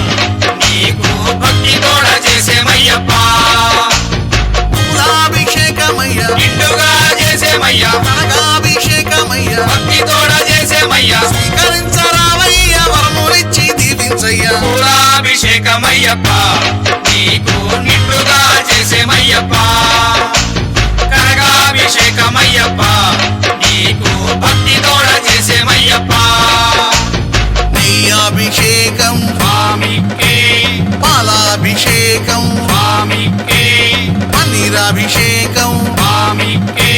నీకు భక్తి కూడా చేసేమయ్యప్ప పూలాభిషేకమయ్య నిండుగా చేసేమయ్యా కనకాభిషేకమయ్య భక్తి కూడా చేసేమయ్యా స్వీకరించరావయ్య వరములిచ్చి దీవించయ్య పూలాభిషేకమయ్యప్ప నీకు నిండుగా చేసేమయ్యప్ప కనకాభిషేకమయ్యప్ప నీకు భక్తి కూడా చేసేమయ్యప్ప నీ అభిషేకం స్వామికే పాలాభిషేకం స్వామికే పన్నీరాభిషేకం స్వామికే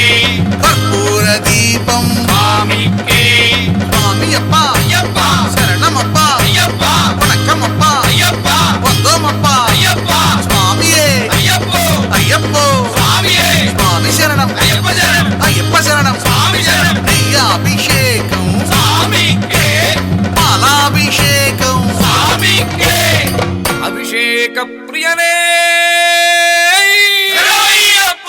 కర్పూర దీపం స్వామికే స్వామి అప్ప అయ్యప్ప శరణమప్ప అయ్యప్ప వణక్కమప్ప అయ్యప్ప వందోమప్ప అయ్యప్ప స్వామియే అయ్యప్పో అయ్యప్పో స్వామియే స్వామి శరణం అయ్యప్ప శరణం అయ్యప్ప శరణం స్వామి శరణం నెయ్యాభిషేకం స్వామికే పాలాభిషేకం స్వామికే అభిషేక ప్రియనే శరణమయ్యప్ప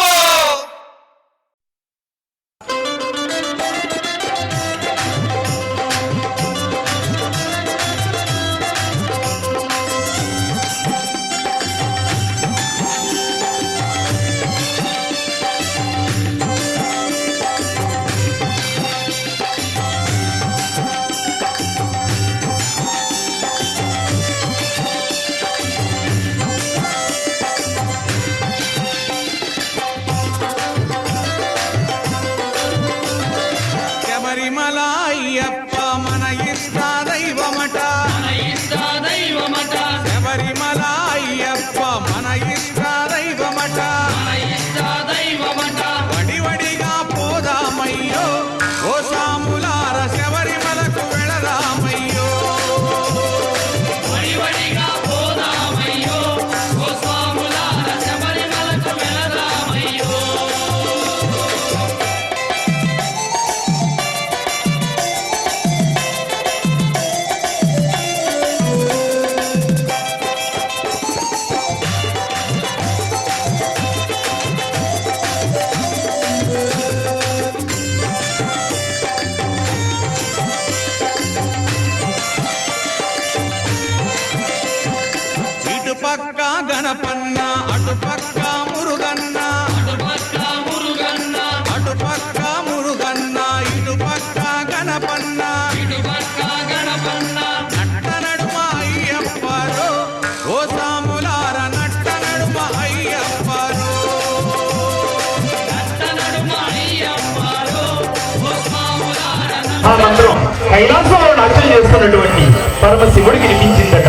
ఆ మంత్రం కైలాసంలో నాట్యం చేస్తున్నటువంటి పరమశివుడికి వినిపించిందట.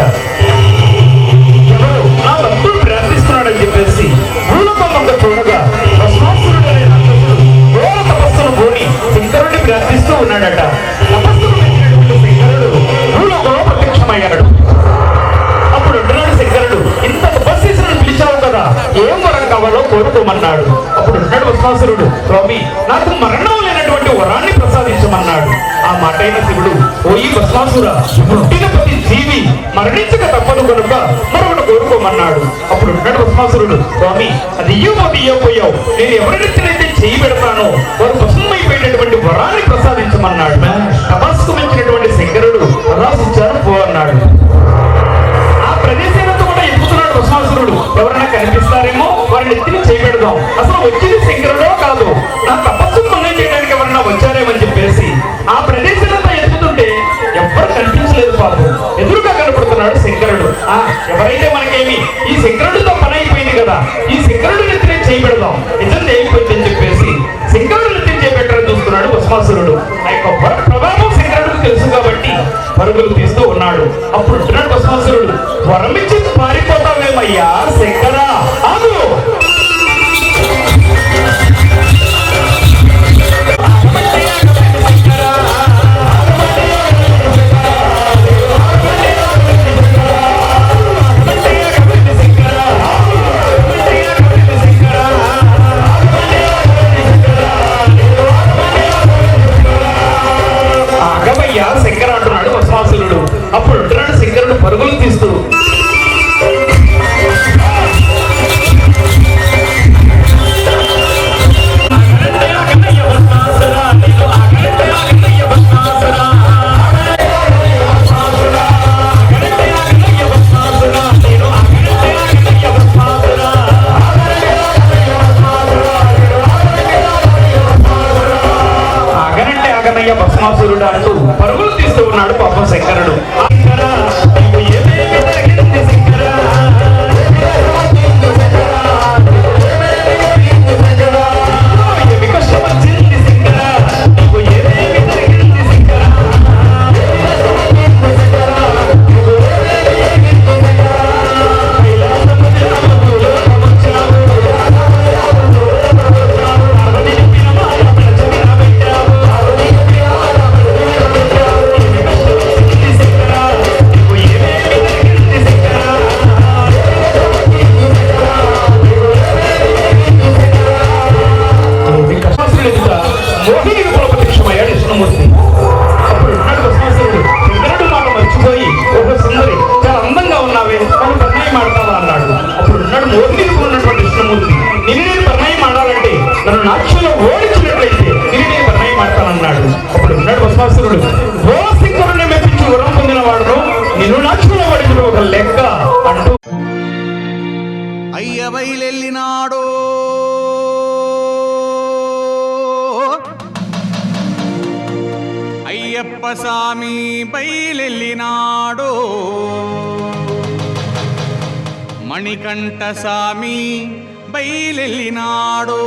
ఎవరు నా భక్తుడు ప్రార్థిస్తున్నాడని చెప్పేసి భూలోకంలో చూడగా భస్మాసురుడు అనే రాక్షసుడు ఘోర తపస్సును పోని శంకరుడిని ప్రార్థిస్తూ ఉన్నాడట. తపస్సును పెట్టినటువంటి శంకరుడు భూలోకంలో ప్రత్యక్షమయ్యాడు. అప్పుడు అంటున్నాడు శంకరుడు, ఇంత తపస్సును పిలిచావు కదా, ఏం వరం కావాలో కోరుకోమన్నాడు. అప్పుడు అంటున్నాడు భస్మాసురుడు, స్వామి నాకు మరణం లేనటువంటి వరాన్ని ప్రసాదించమన్నాడు. ఆ మాట అయిన శివుడు, ఓయి భస్మాసుర, పుట్టిన ప్రతి జీవి మరణించక తప్పదు కనుక మరొకటి కోరుకోమన్నాడు. అప్పుడు అంటున్నాడు భస్మాసురుడు, స్వామి అది ఇయ్యపోయావు, నేను ఎవరినైతే చేయి పెడతానో వారు భస్మైపోయినటువంటి వరాన్ని ప్రసాదించమన్నాడు. తపస్సు మించినటువంటి శంకరుడు రాసిచ్చారు పో అన్నాడు. ఆ ప్రదేశాలతో కూడా ఎక్కుతున్నాడు భస్మాసురుడు. ఎవరైనా కనిపిస్తారేమో వారిని ఎత్తిని చేయబెడదాం, అసలు వచ్చింది శంకరుడో కాదు, నా తపస్సు భంగం చేయడానికి ఎవరైనా వచ్చారేమని చెప్పేసి ఆ ప్రదేశాలంతా ఎత్తుతుంటే ఎవ్వరు కనిపించలేదు. పాపం ఎదురుగా కనపడుతున్నాడు శంకరుడు. ఎవరైతే మనకేమి, ఈ శంకరుడితో పని అయిపోయింది కదా, ఈ శంకరుడు ఎత్తిని చేయబెడదాం, నిజంగా అయిపోయిందని చెప్పేసి శంకరుడు ఎత్తిని చేయబెట్టడం చూస్తున్నాడు భస్మాసురుడు. ఆ యొక్క ప్రభావం శంకరుడికి తెలుసు కాబట్టి పరుగులు తీస్తూ ఉన్నాడు. అప్పుడు అంటున్నాడు భస్మాసురుడు, వరమిచ్చి పారిపోతావేమయ్యా శంకరా, ఆగు. ఆగమయ్యా శంకర అంటున్నాడు భస్మాసురుడు. అప్పుడు అంటున్నాడు శంకరుడు పరుగులు తీస్తూ, భస్మాసురుడు అంటూ పరుగులు తీస్తూ ఉన్నాడు పాపం శంకరుడు. అయ్య బయలెల్లినాడో అయ్యప్ప స్వామి బయలెల్లినాడో మణికంఠ స్వామి బయలెల్లినాడో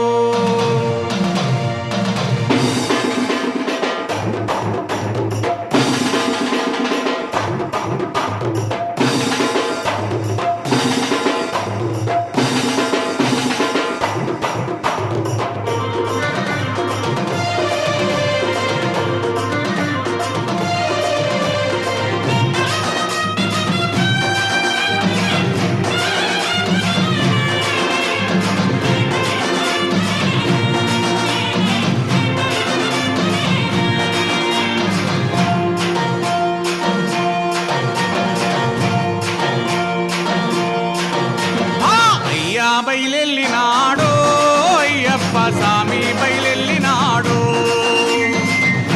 బయలెల్లినాడో అయ్యప్ప స్వామి బయలెల్లినాడో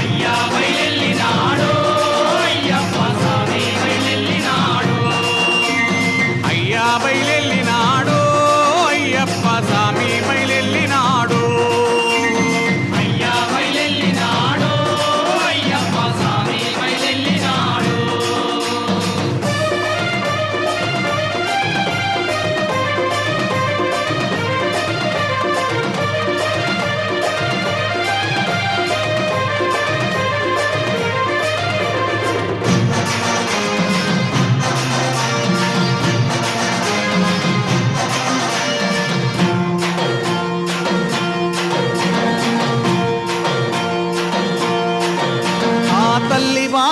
అయ్యా బయలెల్లినాడో అయ్యప్ప స్వామి బయలెల్లినాడో అయ్యా బయలెల్లినాడో అయ్యప్ప స్వామి బయలెల్లినాడో అయ్యా బయలెల్లినాడో అయ్యప్ప స్వామి బయలెల్లినాడో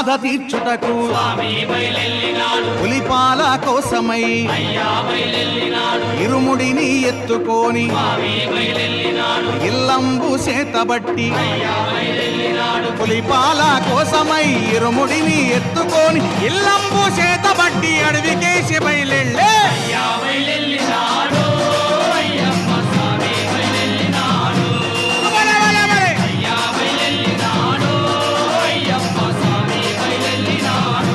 బాధ తీర్చుటకు స్వామి బయలెల్లినాడు పులిపాల కోసమై అయ్యా బయలెల్లినాడు ఇరుముడిని ఎత్తుకొని స్వామి బయలెల్లినాడు ఇల్లంబు చేతబట్టి అయ్యా బయలెల్లినాడు పులిపాల కోసమై ఇరుముడిని ఎత్తుకొని ఇల్లంబు చేతబట్టి అడవికేసి బయలెళ్ళే అయ్యా బయలెల్లినాడు అయ్యప్ప స్వామి బయలెల్లినాడు అయ్యా బయలెల్లినాడు అయ్యప్ప స్వామి బయలెల్లినాడు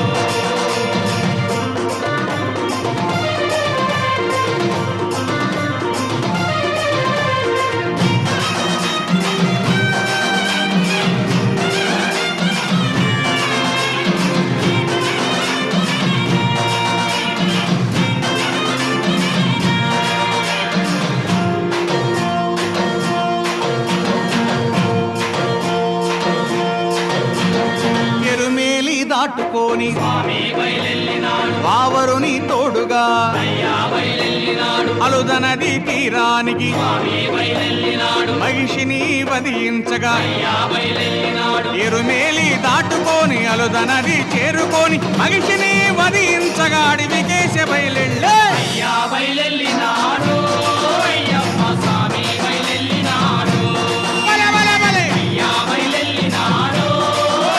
ఎరుమేలి దాటుకొని స్వామి బయలెల్లినాడు వావరుని తోడుగా అయ్యా బయలెల్లినాడు అలుదనది తీరానికి స్వామి బయలెల్లినాడు మహిషిని వధించగా అయ్యా బయలెల్లినాడు ఎరుమేలి దాటుకొని అలుదనది చేరుకొని మహిషిని వధించగా అడవికేసి బయలెళ్ళే అయ్యా బయలెల్లినాడు అయ్యప్ప స్వామి బయలెల్లినాడు బలె బలె బలె. అయ్యా బయలెల్లినాడు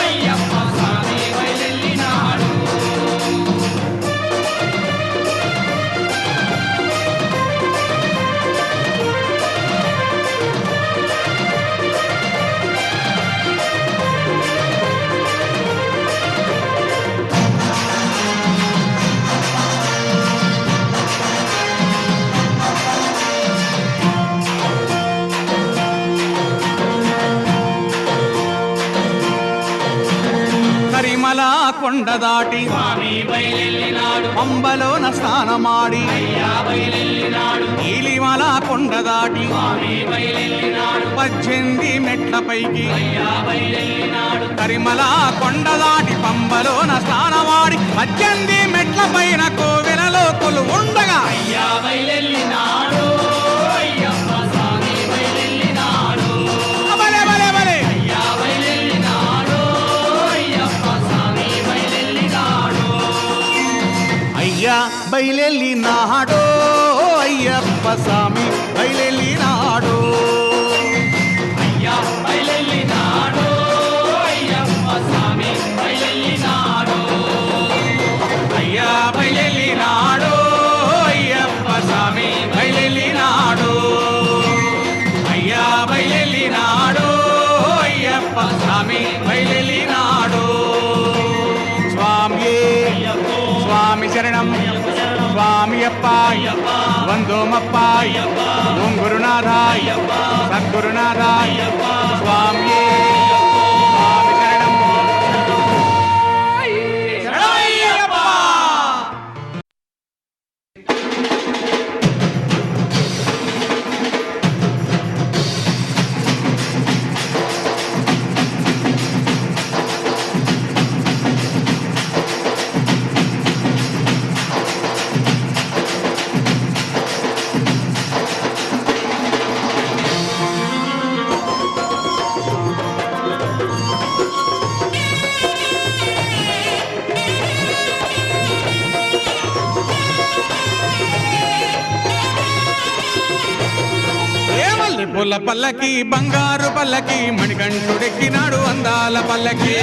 అయ్యప్ప స్వామి బయలెల్లినాడు కరిమల కొండ దాటి స్వామి బయలెల్లినాడు పంబలోన స్నానమాడి అయ్యా బయలెల్లినాడు నీలిమల కొండ దాటి స్వామి బయలెల్లినాడు 18 మెట్లపైకి అయ్యా బయలెల్లినాడు కరిమల కొండ దాటి పంబలోన స్నానమాడి 18 మెట్ల పైన కోవెలలో కొలు ఉండగా అయ్యా బయలెల్లినాడు అయ్యప్ప స్వామి బయలెల్లినాడు బలె బలె బలె. అయ్యా బయలెల్లినాడు అయ్యప్ప స్వామి బయలెల్లినాడు అయ్యా బయలెల్లినాడో అయ్యప్ప స్వామి బయలెల్లినాడు అయ్యా బయలెల్లినాడు అయ్యప్ప స్వామి బయలెల్లినాడు అయ్యా బయలెల్లినాడో అయ్యప్ప స్వామి బయలెల్లినాడు అయ్యా బయలెల్లినాడో అయ్యప్ప స్వామి బయలెల్లినాడు స్వామి స్వామి శరణం స్వామి అప్ప వందోమప్ప ఓం గురునాథ సద్గురునాథ స్వామి స్వామి శరణం శరణమయ్యప్ప. ఏమల్లి పుల్ల పల్లకి బంగారు పల్లకి మణికంఠుడెక్కినాడు అందాల పల్లకి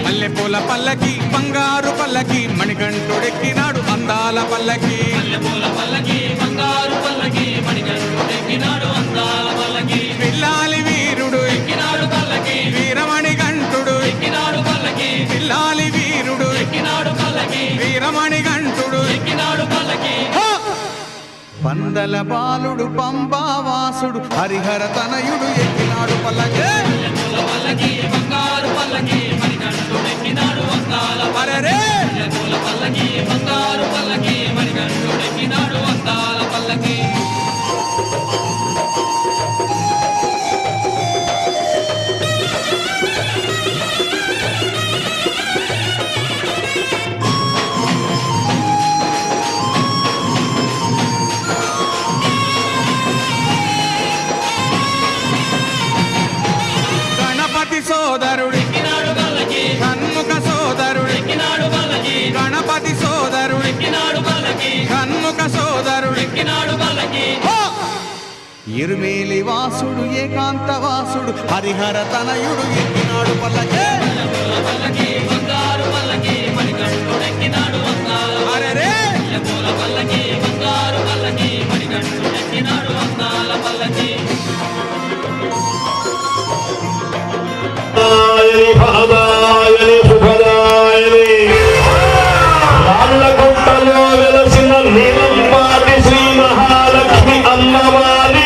మల్లె పూల పల్లకి బంగారు పల్లకి మణికంఠుడెక్కినాడు అందాల పల్లకి పిల్లాలి వీరుడు వీరమణి గంటుడు పిల్లాలి వీరుడు వీరమణి గంటుడు పందల బాలుడు పంబావాసుడు హరిహర తనయుడు ఎక్కినాడు పల్లకి అరెరే! ఎరుమేలి వాసుడు ఏకాంత వాసుడు హరిహర తనయుడు ఎక్కినాడు పల్లకి అరెరే! భవదాయని శుభదాయని రాళ్ళగుంటలో వెలసిన నీలంపాటి శ్రీ మహాలక్ష్మి అమ్మవారి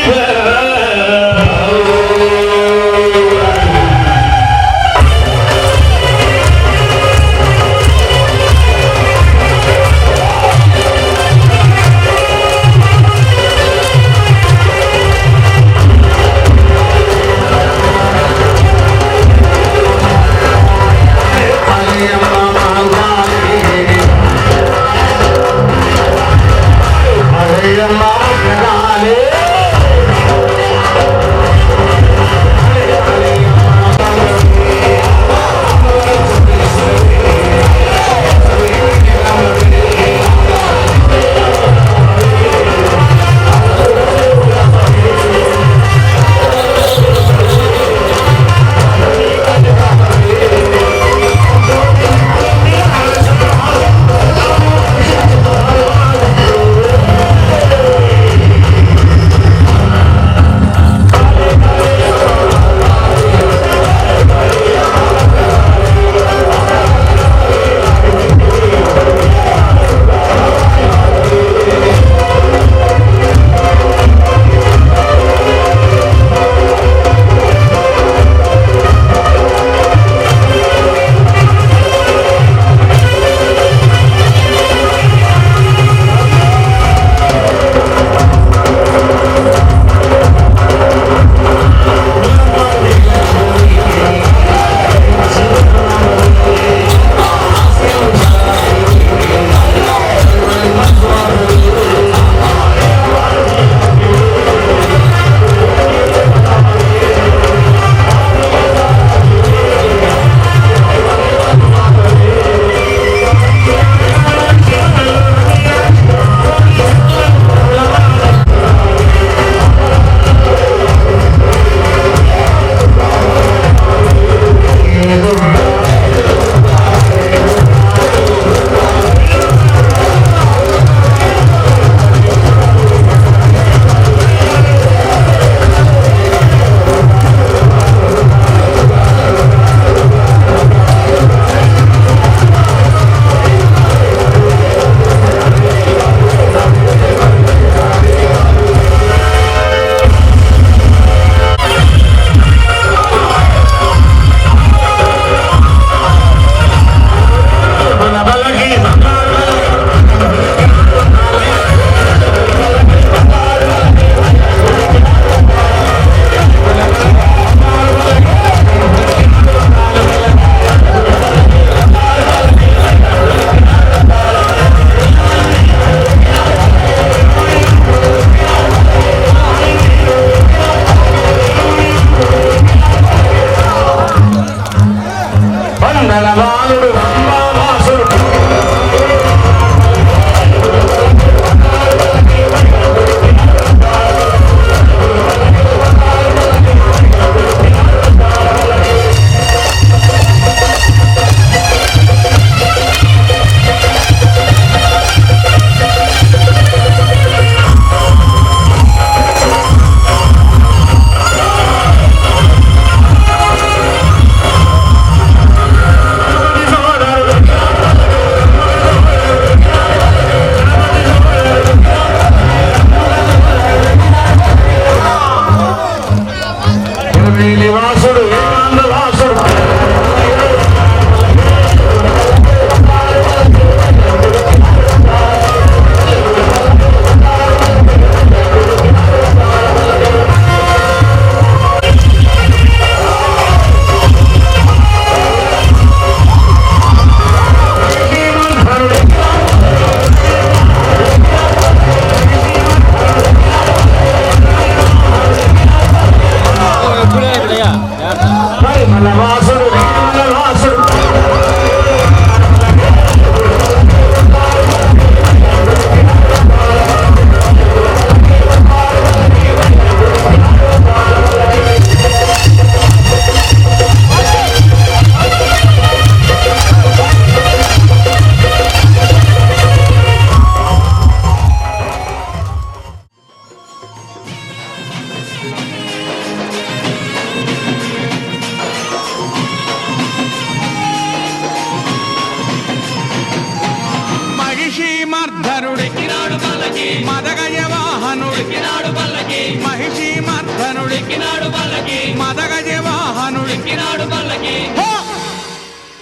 మర్ధనుడెక్కినాడు పల్లకి మదగజ వాహనుడెక్కినాడు పల్లకి మహిషి మర్ధనుడెక్కినాడు పల్లకి మదగజ వాహనుడెక్కినాడు పల్లకి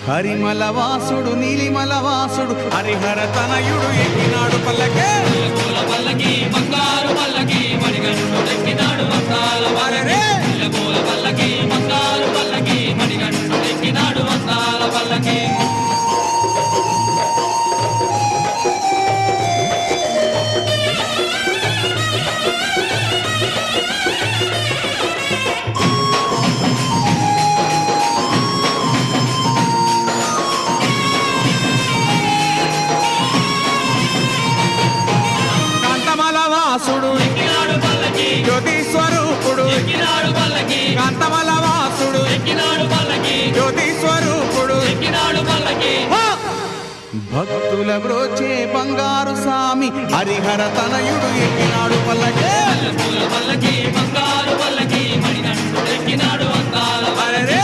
హరిమల వాసుడు నీలిమల వాసుడు హరిహర తనయుడు ఎక్కినాడు పల్లకే పల్లకి బంగారు పల్లకి మణిగంటుడెక్కినాడు వందాల వరరే పల్లకి బంగారు పల్లకి మణిగంటుడెక్కినాడు వందాల పల్లకి జ్యోతి స్వరూపుడు కాంతమల వాసుడు జ్యోతి స్వరూపుడు భక్తుల బ్రోచే బంగారు స్వామి హరిహర తనయుడు ఎక్కినాడు పల్లకే పల్లకి బంగారు పల్లకి మణిగంటుడెక్కినాడు అందాల వరరే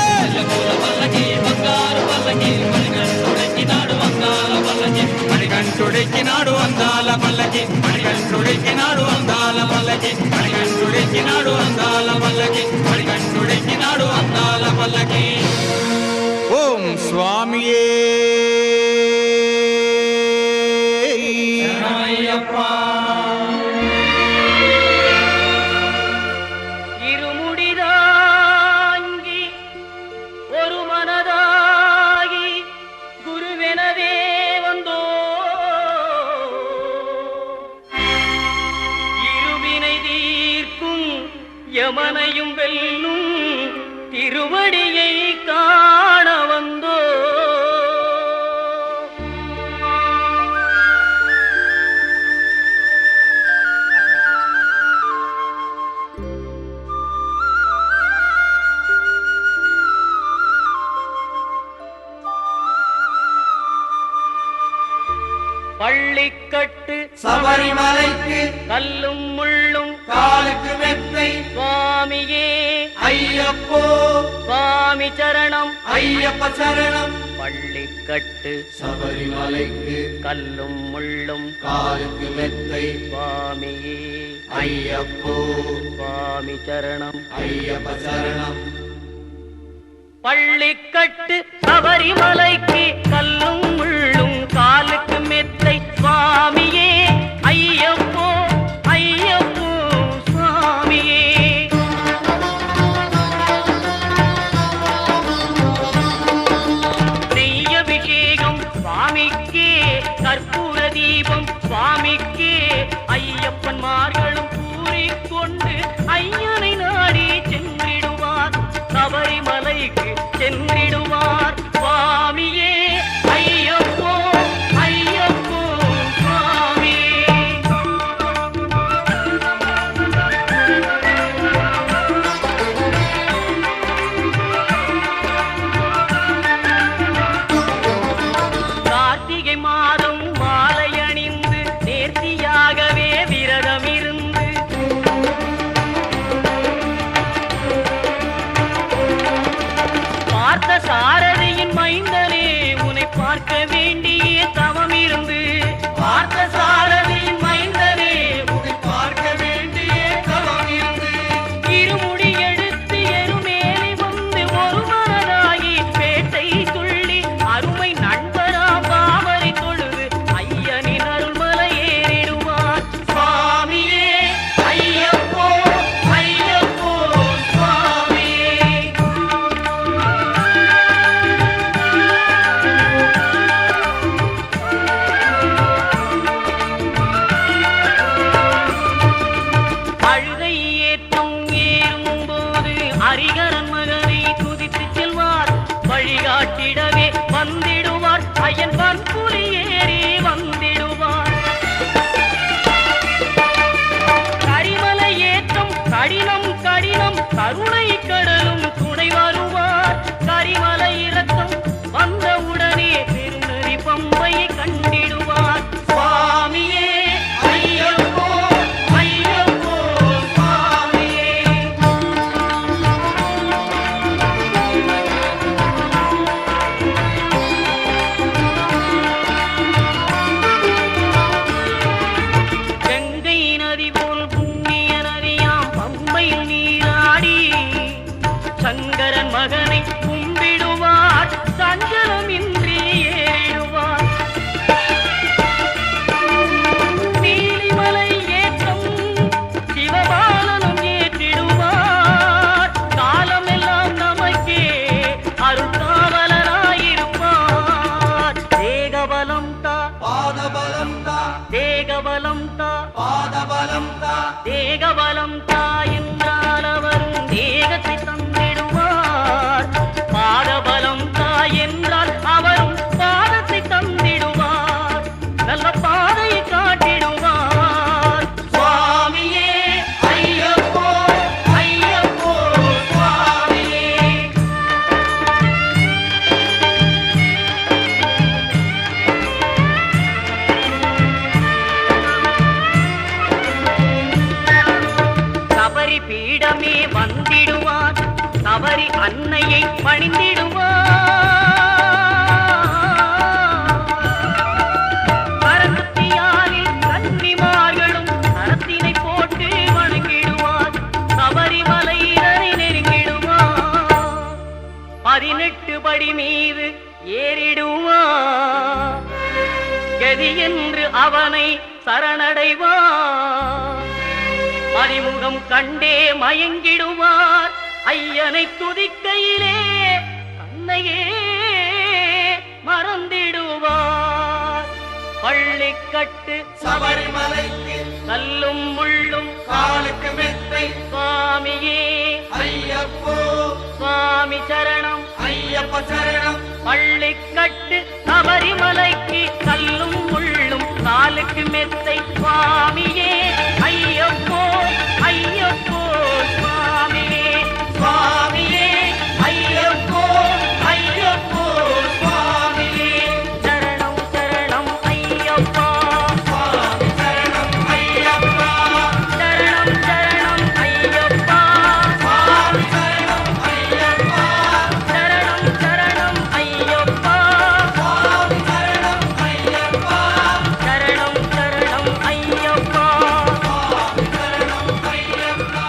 పల్లకి బంగారు పల్లకి మణిగంటుడెక్కినాడు అందాల పల్లకి మణిగంటుడెక్కినాడు అందాల పల్లకి మణిగంటుడెక్కినాడు అందాల పల్లకి మణిగంటుడెక్కినాడు అందాల పల్లకి మణిగంటుడెక్కినాడు అందాల పల్లకి ఓం స్వామియే இருமுடிதாங்கி ஒரு மனதாகி குருவெனவே வந்தோ இருவினை தீர்க்கும் யமனையும் வெல்லும் திருவடியை காண வந்தோ பள்ளிக்கட்டு சபரிமலைக்கு கல்லும் முள்ளும் காலுக்கு மெத்தை சுவாமியே ஐயப்போ சுவாமி சரணம் ஐயப்ப சரணம் பள்ளிக்கட்டு சபரிமலைக்கு கல்லும் முள்ளும் காலுக்கு மெத்தை சுவாமியே ஐயப்போ சுவாமி சரணம் ஐயப்ப சரணம் பள்ளிக்கட்டு சபரிமலைக்கு கல்லும் முள்ளும் காலுக்கு மெத்தை சுவாமியே ஐயப்போ ஐயப்போ சுவாமியே நெய்யபிஷேகம் சுவாமிக்கே கற்பூர தீபம் சுவாமிக்கே ஐயப்பன்மார்களும் கூறிக்கொண்டு ஐயனை நாடி சென்றிடுவார் சபரிமலைக்கு சென்றிடுவார் சுவாமியே ஐயப்போ ஐயப்போ சுவாமியே கார்த்திகை மாதம் மாலை அணிந்து நேர்த்தியாகவே விரதம் இருந்து தேகபலம் பாதபலம் தேகபலம் என்றால் அவரும் தேகத்தை தந்திடுவார். பாதபலம் என்றால் அவரும் பாதத்தை தந்திடுவார். நல்ல பாதையை காட்டிடுவார். சுவாமியே ஐயப்போ ஐயப்போ சுவாமியே. சபரி பீடமே வந்திடுவார். சபரி அன்னையை பணிந்திடுவார். பரமத்தியாரில் கன்னிமார்களும் கரத்தினை போட்டு வணங்கிடுவார். சபரிமலையினரை நெருங்கிடுவார். 18 படி மீது ஏறிடுவார். கதி என்று அவனை சரணடைவார். அறிமுகம் கண்டே மயங்கிடுவார். ஐயனை துதிக்கையிலே தன்னையே மறந்திடுவார். பள்ளிக்கட்டு சபரிமலைக்கு கல்லும் முள்ளும் காலுக்கு மெத்தை சுவாமியே ஐயப்போ சுவாமி சரணம் ஐயப்ப சரணம். பள்ளிக்கட்டு சபரிமலைக்கு கல்லும் முள்ளும் காலுக்கு மெத்தை சுவாமியே ஐயப்போ ஐயப்போ சுவாமியே சுவாமியே ஐயப்போ ஐயப்போ சுவாமியே. சரணம் சரணம் ஐயப்பா சுவாமி சரணம் ஐயப்பா சரணம் சரணம் ஐயப்பா சுவாமி சரணம் ஐயப்பா சரணம் சரணம் ஐயப்பா சுவாமி சரணம் ஐயப்பா சரணம் சரணம் ஐயப்பா சுவாமி சரணம் ஐயப்பா.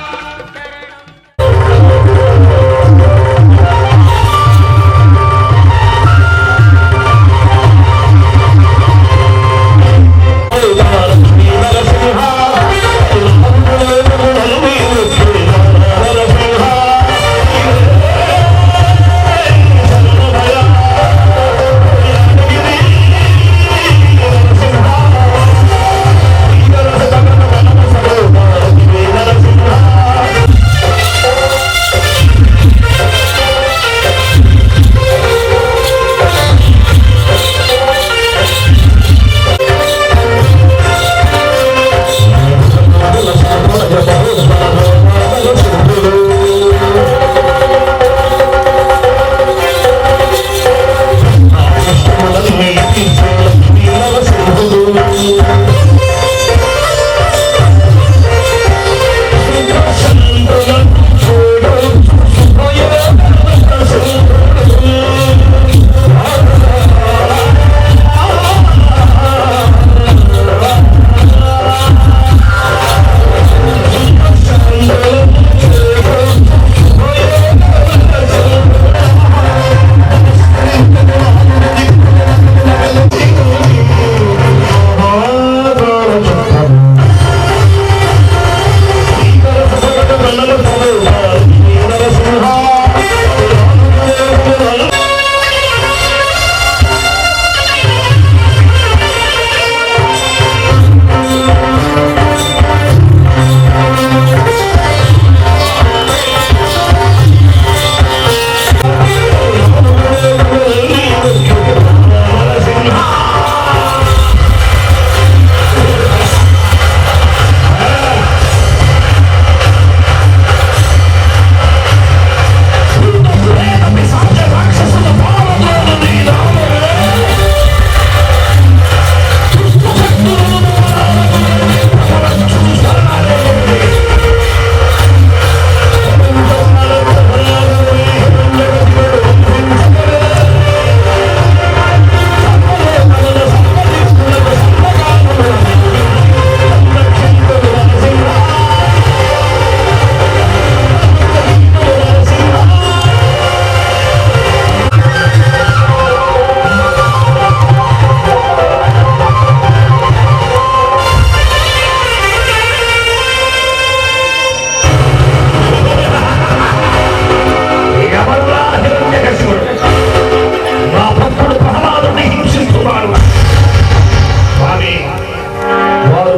Oh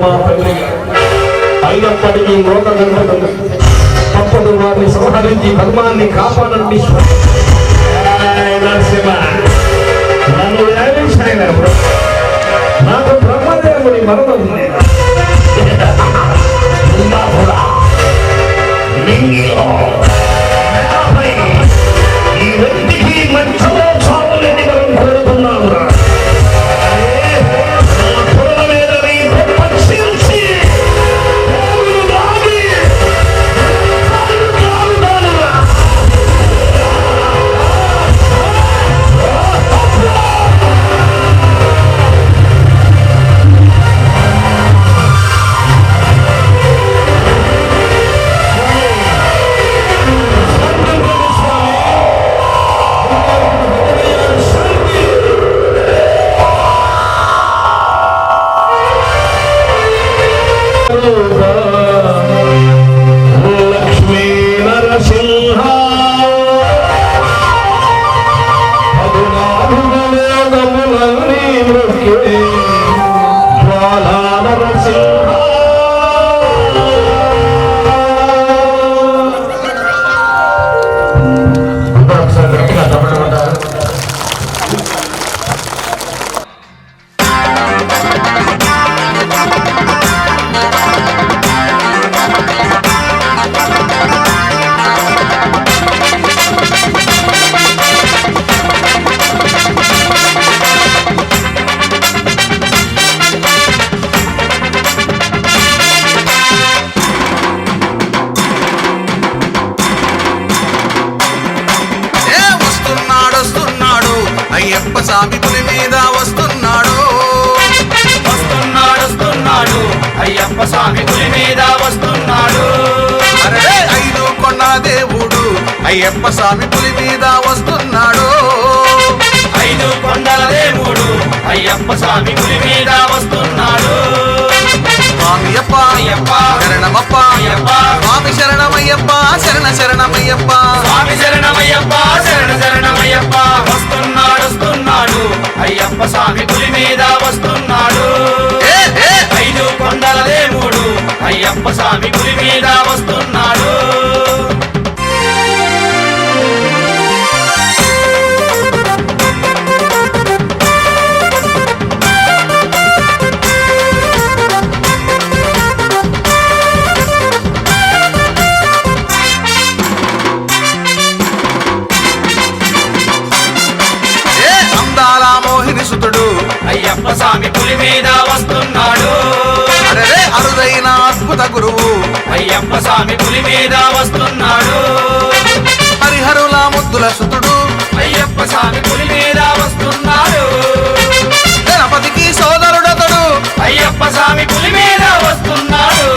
మా తల్లి అయినప్పటికీ లోక గంటలు తప్పదు వారిని సంహరించి ధర్మాన్ని కాపాడండి నరసింహ నన్ను వ్యాపించాయన నాకు బ్రహ్మదేవుని మరణం ఉంది ఈ వ్యక్తికి మధ్యలో చావులేని మనం కోరుతున్నాము లక్ష్మీ నరసింహ పదునాలుగములన్నీ మృక్కే జ్వాలా నరసింహ ఒకసారి గట్టిగా తప్పడమంటారు అయ్యప్ప స్వామి పులి మీద వస్తున్నాడు వస్తున్నాడు అయ్యప్ప స్వామి పులి మీద వస్తున్నాడు అరే 5 కొండ దేవుడు అయ్యప్ప స్వామి పులి మీద వస్తున్నాడు 5 కొండల దేవుడు అయ్యప్ప స్వామి పులి మీద వస్తున్నాడు స్వామియప్ప అయ్యప్ప శరణమప్ప అయ్యప్ప స్వామి శరణమయ్యప్ప శరణమయ్యప్ప స్వామి శరణమయ్యప్ప శరణమయ్యప్ప వస్తున్నాడు అయ్యప్ప స్వామి పులి మీద వస్తున్నాడు 5 కొండల దేవుడు అయ్యప్ప స్వామి పులి మీద వస్తున్నాడు అయ్యప్ప స్వామి పులి మీద వస్తున్నాడు అరుదైన అద్భుత గురువు అయ్యప్ప స్వామి పులి మీద వస్తున్నాడు హరిహరుల ముద్దుల సుతుడు అయ్యప్ప స్వామి పులి మీద వస్తున్నాడు గణపతికి సోదరుడతడు అయ్యప్ప స్వామి పులి మీద వస్తున్నాడు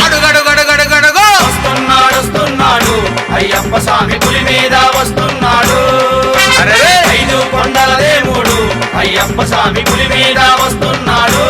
అడుగడుగడుగడుగడుగు వస్తున్నాడు అయ్యప్ప స్వామి పులి మీద వస్తున్నాడు 5 కొండల దేవుడు అయ్యప్ప స్వామి పులి మీద వస్తున్నాడు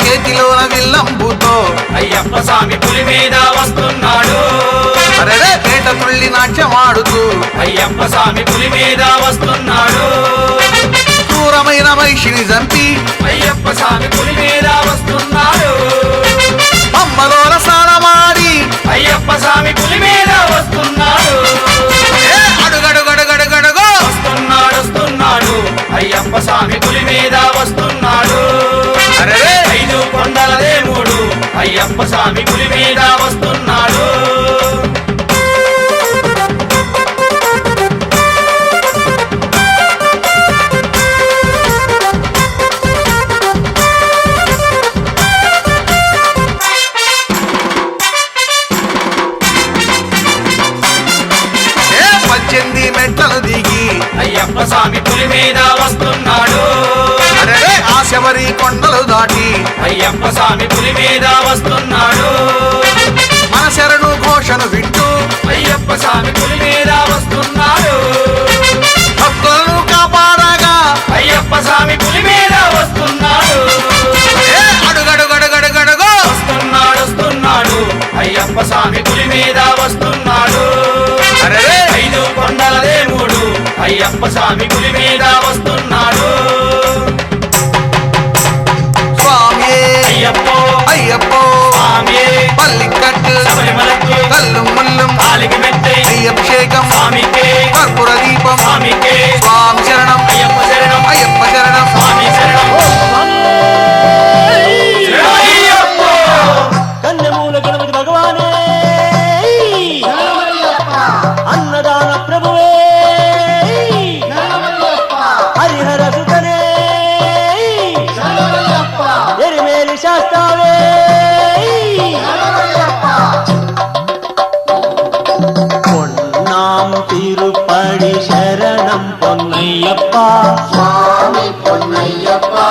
చేతిలోన విల్లంబుతో అయ్యప్ప స్వామి పులి మీద వస్తున్నాడు అరే పేట తుళ్ళి నాట్యమాడుతూ అయ్యప్ప స్వామి పులి మీద వస్తున్నాడు క్రూరమైన మహిషిని చంపి అయ్యప్ప స్వామి పులి మీద వస్తున్నాడు అమ్మలోన స్నానమాడి అయ్యప్ప స్వామి పులి మీద వస్తున్నాడు అడుగడుగడుగడుగడుగు వస్తున్నాడు అయ్యప్ప స్వామి పులి మీద వస్తున్నాడు 5 కొండల దేవుడు అయ్యప్ప స్వామి పులి మీద వస్తున్నాడు అయ్యప్ప స్వామి పులి మీద వస్తున్నాడు. ఆ శబరి కొండలు దాటి అయ్యప్ప స్వామి పులి మీద వస్తున్నాడు. మన శరణు ఘోష స్వామి పులి మీద వస్తున్నాడు అరెరే! 5 కొండల దేవుడు అయ్యప్ప స్వామి పులి మీద వస్తున్నాడు స్వామి అయ్యప్పో అయ్యప్పో స్వామి పల్లికట్టు శబరిమలకు కల్లు ముల్లు కాలికి మెట్టి అభిషేకం స్వామికే కర్పూర దీపం స్వామికే స్వామి శరణం అయ్యప్ప శరణం అయ్యప్ప శరణం స్వామి శరణం అయ్యప్ప కన్నెమూల గణపతి భగవానే అన్నదాన ప్రభువే హరిహర సుతనే ఎరిమేలి శాస్త్రావే பொன்னாம் திருப்படி சரணம் பொன்னையப்பா சுவாமி பொன்னையப்பா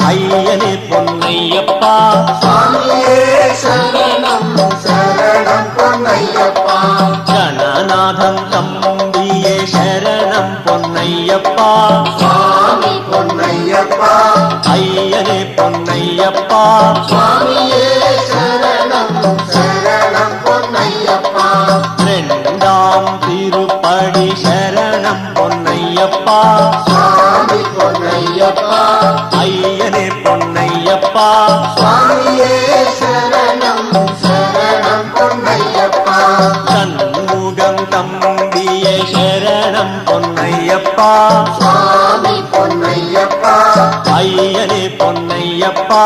ஐயனே பொன்னையப்பா சுவாமியே சரணம் சரணம் பொன்னையப்பா கணநாதம் தம்பியே சரணம் பொன்னையப்பா சுவாமி பொன்னையப்பா ஐயனே பொன்னையப்பா சுவாமியே சரணம் சரணம் பொன்னையப்பா ரெண்டாம் திருப்படி சரணம் பொன்னையப்பா சுவாமி பொன்னையப்பா ஐயனே பொன்னையப்பா சுவாமியே சரணம் சரணம் பொன்னையப்பா சண்முகம் தம்பியே சரணம் பொன்னையப்பா சுவாமி பொன்னையப்பா ஐயனே பொன்னையப்பா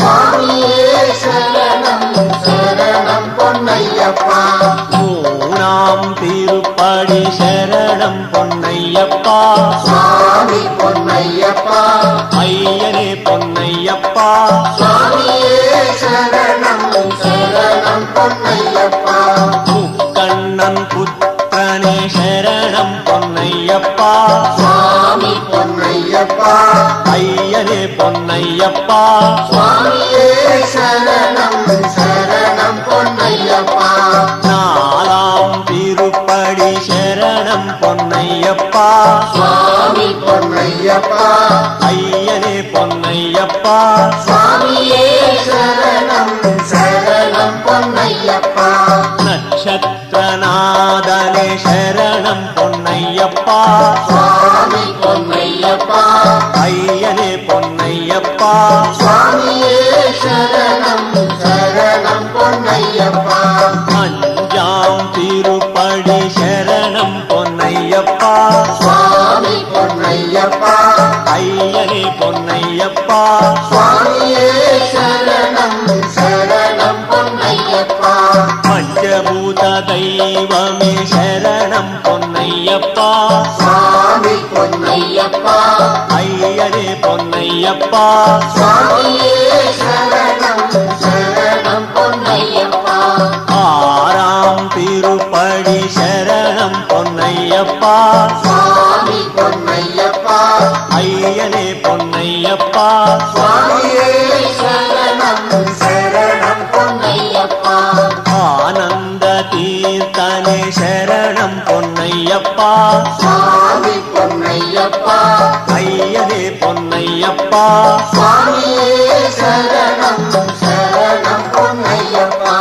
சுவாமியே சரணம் சரணம் பொன்னையப்பா மூணாம் திருப்படி சரணம் பொன்னையப்பா சுவாமி பொன்னையப்பா ஐயனே பொன்னையப்பா சுவாமியே சரணம் சரணம் பொன்னையப்பா முக்கண்ணன் புத்திரனே சரணம் பொன்னையப்பா சுவாமி பொன்னையப்பா ஐயனே பொன்னையப்பா சுவாமியே சரணம் சரணம் பொன்னையப்பா நாலாம் திருப்படி சரணம் பொன்னையப்பா சுவாமி பொன்னையப்பா ஐயனே பொன்னையப்பா சுவாமியே சரணம் சரணம் பொன்னையப்பா நட்சத்திரநாதனே சரணம் பொன்னையப்பா சுவாமி பொன்னையப்பா ஐயனே பொன்னையப்பா சுவாமியே சரணம் சரணம் பொன்னையப்பா அஞ்சாம் திருப்படி சரணம் பொன்னையப்பா சுவாமி பொன்னையப்பா ஐயனே பொன்னையப்பா சுவாமியே சரணம் சரணம் பொன்னையப்பா பஞ்சபூத தெய்வமே சரணம் பொன்னையப்பா சுவாமி பொன்னையப்பா ஐயனே பொன்னையப்பா சுவாமியே சரணம் சரணம் பொன்னையப்பா ஆறாம் திருப்படி சரணம் பொன்னையப்பா சுவாமி பொன்னையப்பா ஐயனே பொன்னையப்பா சுவாமியே சரணம் சரணம் பொன்னையப்பா ஆனந்த தீர்த்தனே சரணம் பொன்னையப்பா சுவாமி பொன்னையப்பா ஐயனே பொன்னையப்பா சுவாமியே சரணம் சரணம் பொன்னையப்பா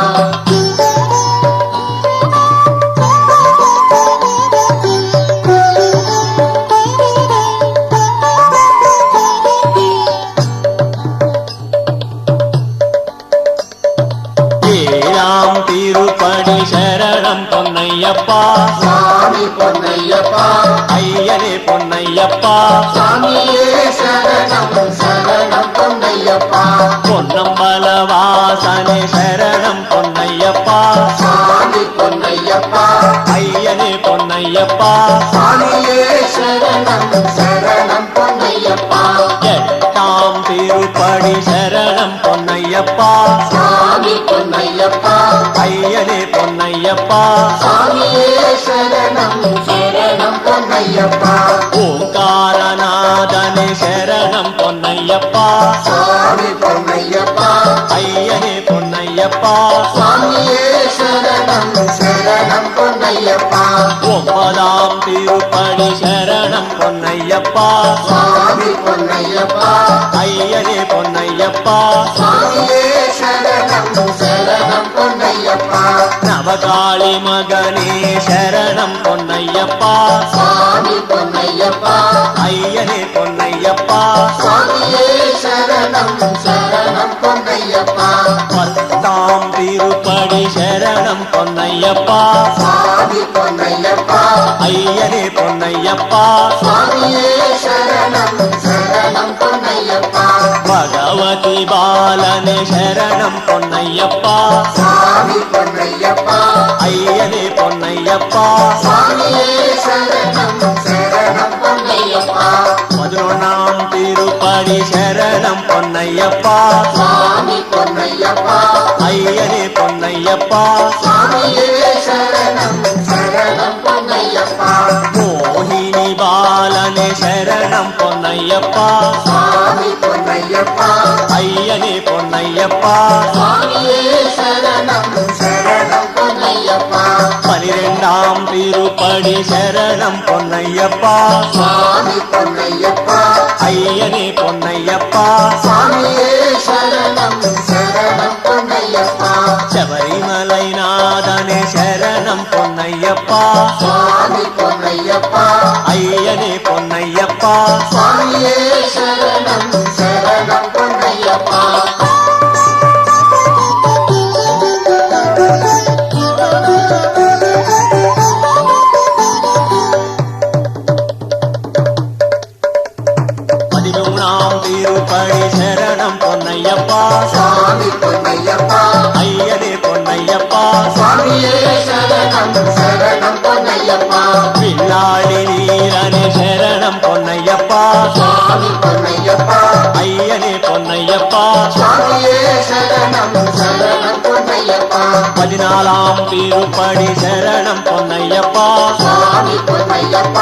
ஏழாம் திருப்படி சரணம் பொன்னையப்பா சுவாமி பொன்னையப்பா ஐயனே பொன்னையப்பா சுவாமியே சரணம் சரணம் பொன்னையப்பா பொன்னம்பலவாசனே சரணம் பொன்னையப்பா சுவாமி பொன்னையப்பா ஐயனே பொன்னையப்பா சுவாமியே சரணம் சரணம் பொன்னையப்பா எட்டாம் திருப்படி சரணம் பொன்னையப்பா சுவாமி பொன்னையப்பா ஐயனே பொன்னையப்பா சுவாமியே சரணம் சரணம் பொன்னையப்பா ஓங்காரநாதனே சரணம் பொன்னையப்பா சுவாமி பொன்னையப்பா ஐயனே பொன்னையப்பா சுவாமியே சரணம் சரணம் பொன்னையப்பா ஒன்பதாம் திருப்படி சரணம் பொன்னையப்பா சுவாமி பொன்னையப்பா ஐயனே பொன்னையப்பா சுவாமியே சரணம் சரணம் பொன்னையப்பா భద్రకాళి మగనే శరణం పొన్నయ్యప్ప స్వామి పొన్నయ్యప్ప అయ్యనే పొన్నయ్యప్ప స్వామియే శరణం శరణం పొన్నయ్యప్ప పత్తాం తిరుపడి శరణం పొన్నయ్యప్ప స్వామి పొన్నయ్యప్ప అయ్యనే పొన్నయ్యప్ప స్వామియే శరణం శరణం పొన్నయ్యప్ప భగవతి బాలనే శరణం పొన్నయ్యప్ప స్వామి పొన్నయ్యప్ప అయ్యనే పొన్నయ్యప్ప స్వామియే శరణం శరణం పొన్నయ్యప్ప మధురనాం తిరుపడి శరణం పొన్నయ్యప్ప స్వామి పొన్నయ్యప్ప అయ్యనే పొన్నయ్యప్ప స్వామియే శరణం శరణం పొన్నయ్యప్ప మోహిని బాలనే శరణం పొన్నయ్యప్ప స్వామి పొన్నయ్యప్ప అయ్యనే పొన్నయ్యప్ప స్వామియే శరణం శరణం పొన్నయ్యప్ప 12ఆం తిరుపడి శరణం పొన్నయ్యప్ప స్వామి పొన్నయ్యప్ప అయ్యనే పొన్నయ్యప్ప స్వామియే శరణం శరణం పొన్నయ్యప్ప శబరిమలైనాదనే శరణం పొన్నయ్యప్ప స్వామి పొన్నయ్యప్ప అయ్యనే పొన్నయ్యప్ప స్వామియే శరణం శరణం పొన్నయ్యప్ప పదిమూనాం తిరుపడి శరణం పొన్నయ్యప్ప స్వామి పొన్నయ్యప్ప అయ్యనే పొన్నయ్యప్ప స్వామియే శరణం శరణం పొన్నయ్యప్ప పిల్లాడి నీరనే శరణం పొన్నయ్యప్ప స్వామి పొన్నయ్యప్ప అయ్యనే పొన్నయ్యప్ప స్వామియే శరణం శరణం పొన్నయ్యప్ప 14ఆం తిరుపడి శరణం పొన్నయ్యప్ప స్వామి పొన్నయ్యప్ప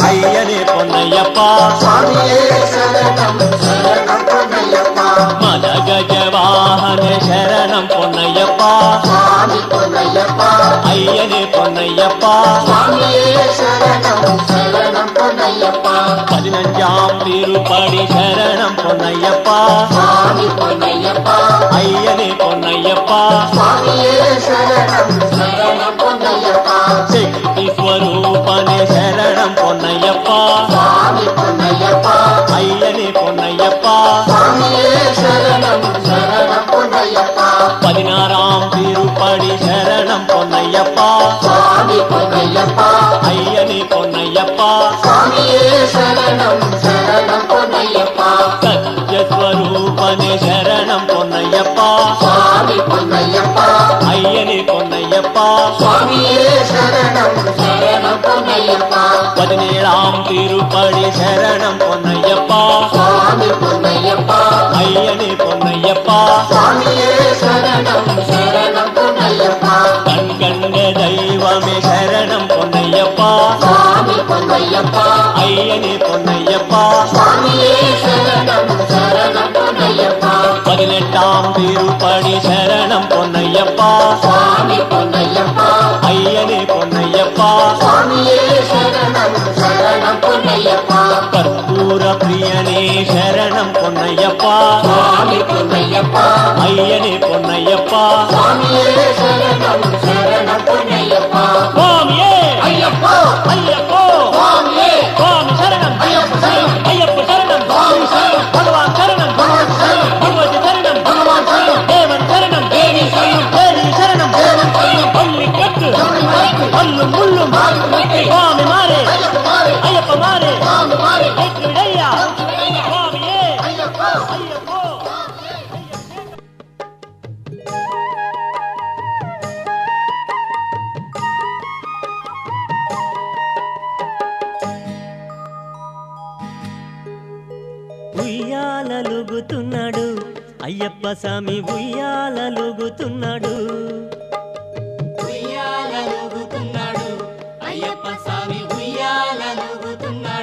అయ్యనే పొన్నయ్యప్ప స్వామియే శరణం శరణం పొన్నయ్యప్ప మదగజ వాహన శరణం పొన్నయ్యప్ప స్వామి పొన్నయ్యప్ప అయ్యనే పొన్నయ్యప్ప స్వామియే శరణం శరణం పొన్నయ్యప్ప 15ఆం తిరుపడి శరణం పొన్నయ్యప్ప స్వామి పొన్నయ్యప్ప అయ్యనే పొన్నయ్యప్ప స్వామియే శరణం శరణం పొన్నయ్యప్ప శక్తి స్వరూపనే శరణం పొన్నయ్యప్ప స్వామి పొన్నయ్యప్ప అయ్యనే పొన్నయ్యప్ప స్వామియే శరణం శరణం పొన్నయ్యప్ప 16ఆం తిరుపడి శరణం పొన్నయ్యప్ప స్వామి పొన్నయ్యప్ప అయ్యనే పొన్నయ్యప్ప స్వామియే శరణం శరణం పొన్నయ్యప్ప సత్య స్వరూపనే శరణం పొన్నయ్యప్ప స్వామి పొన్నయ్యప్ప అయ్యనే పొన్నయ్యప్ప స్వామియే శరణం శరణం పొన్నయ్యప్ప 17ఆం తిరుపడి శరణం పొన్నయ్యప్ప స్వామి పొన్నయ్యప్ప అయ్యనే పొన్నయ్యప్ప స్వామియే శరణం శరణం పొన్నయ్యప్ప కண்கண்ட దైవమే శరణం పొన్నయ్యప్ప స్వామి పొన్నయ్యప్ప అయ్యనే పొన్నయ్యప్ప స్వామియే శరణం శరణం పొన్నయ్యప్ప 18ఆం తిరుపడి శరణం పొన్నయ్యప్ప స్వామి పొన్నయ్యప్ప అయ్యనే పొన్నయ్యప్ప స్వామియే శరణం శరణం పొన్నయ్యప్ప కర్పూర ప్రియనే శరణం పొన్నయ్యప్ప స్వామి పొన్నయ్యప్ప అయ్యనే పొన్నయ్యప్ప స్వామియే శరణం శరణం పొన్నయ్యప్ప స్వామియే అయ్యప్ప అయ్యప్ప స్వామియే స్వామి శరణం అయ్యప్ప శరణం అయ్యప్ప శరణం స్వామి శరణం భగవాన్ శరణం భగవాన్ శరణం భగవతి శరణం భగవాన్ శరణం దేవన్ శరణం దేవి శరణం దేవి శరణం దేవన్ శరణం పల్లి కట్టు స్వామి మాకు పల్లు ముళ్ళు మాకు మట్టి స్వామి మారే అయ్యప్ప మారే అయ్యప్ప మారే స్వామి మారే ఎక్కడయ్యా స్వామియే అయ్యప్ప అయ్యప్ప ఉయ్యాలలుగుతున్నాడు అయ్యప్ప స్వామి ఉయ్యాలలుగుతున్నాడు ఉయ్యాలలుగుతున్నాడు అయ్యప్ప స్వామి ఉయ్యాలలుగుతున్నాడు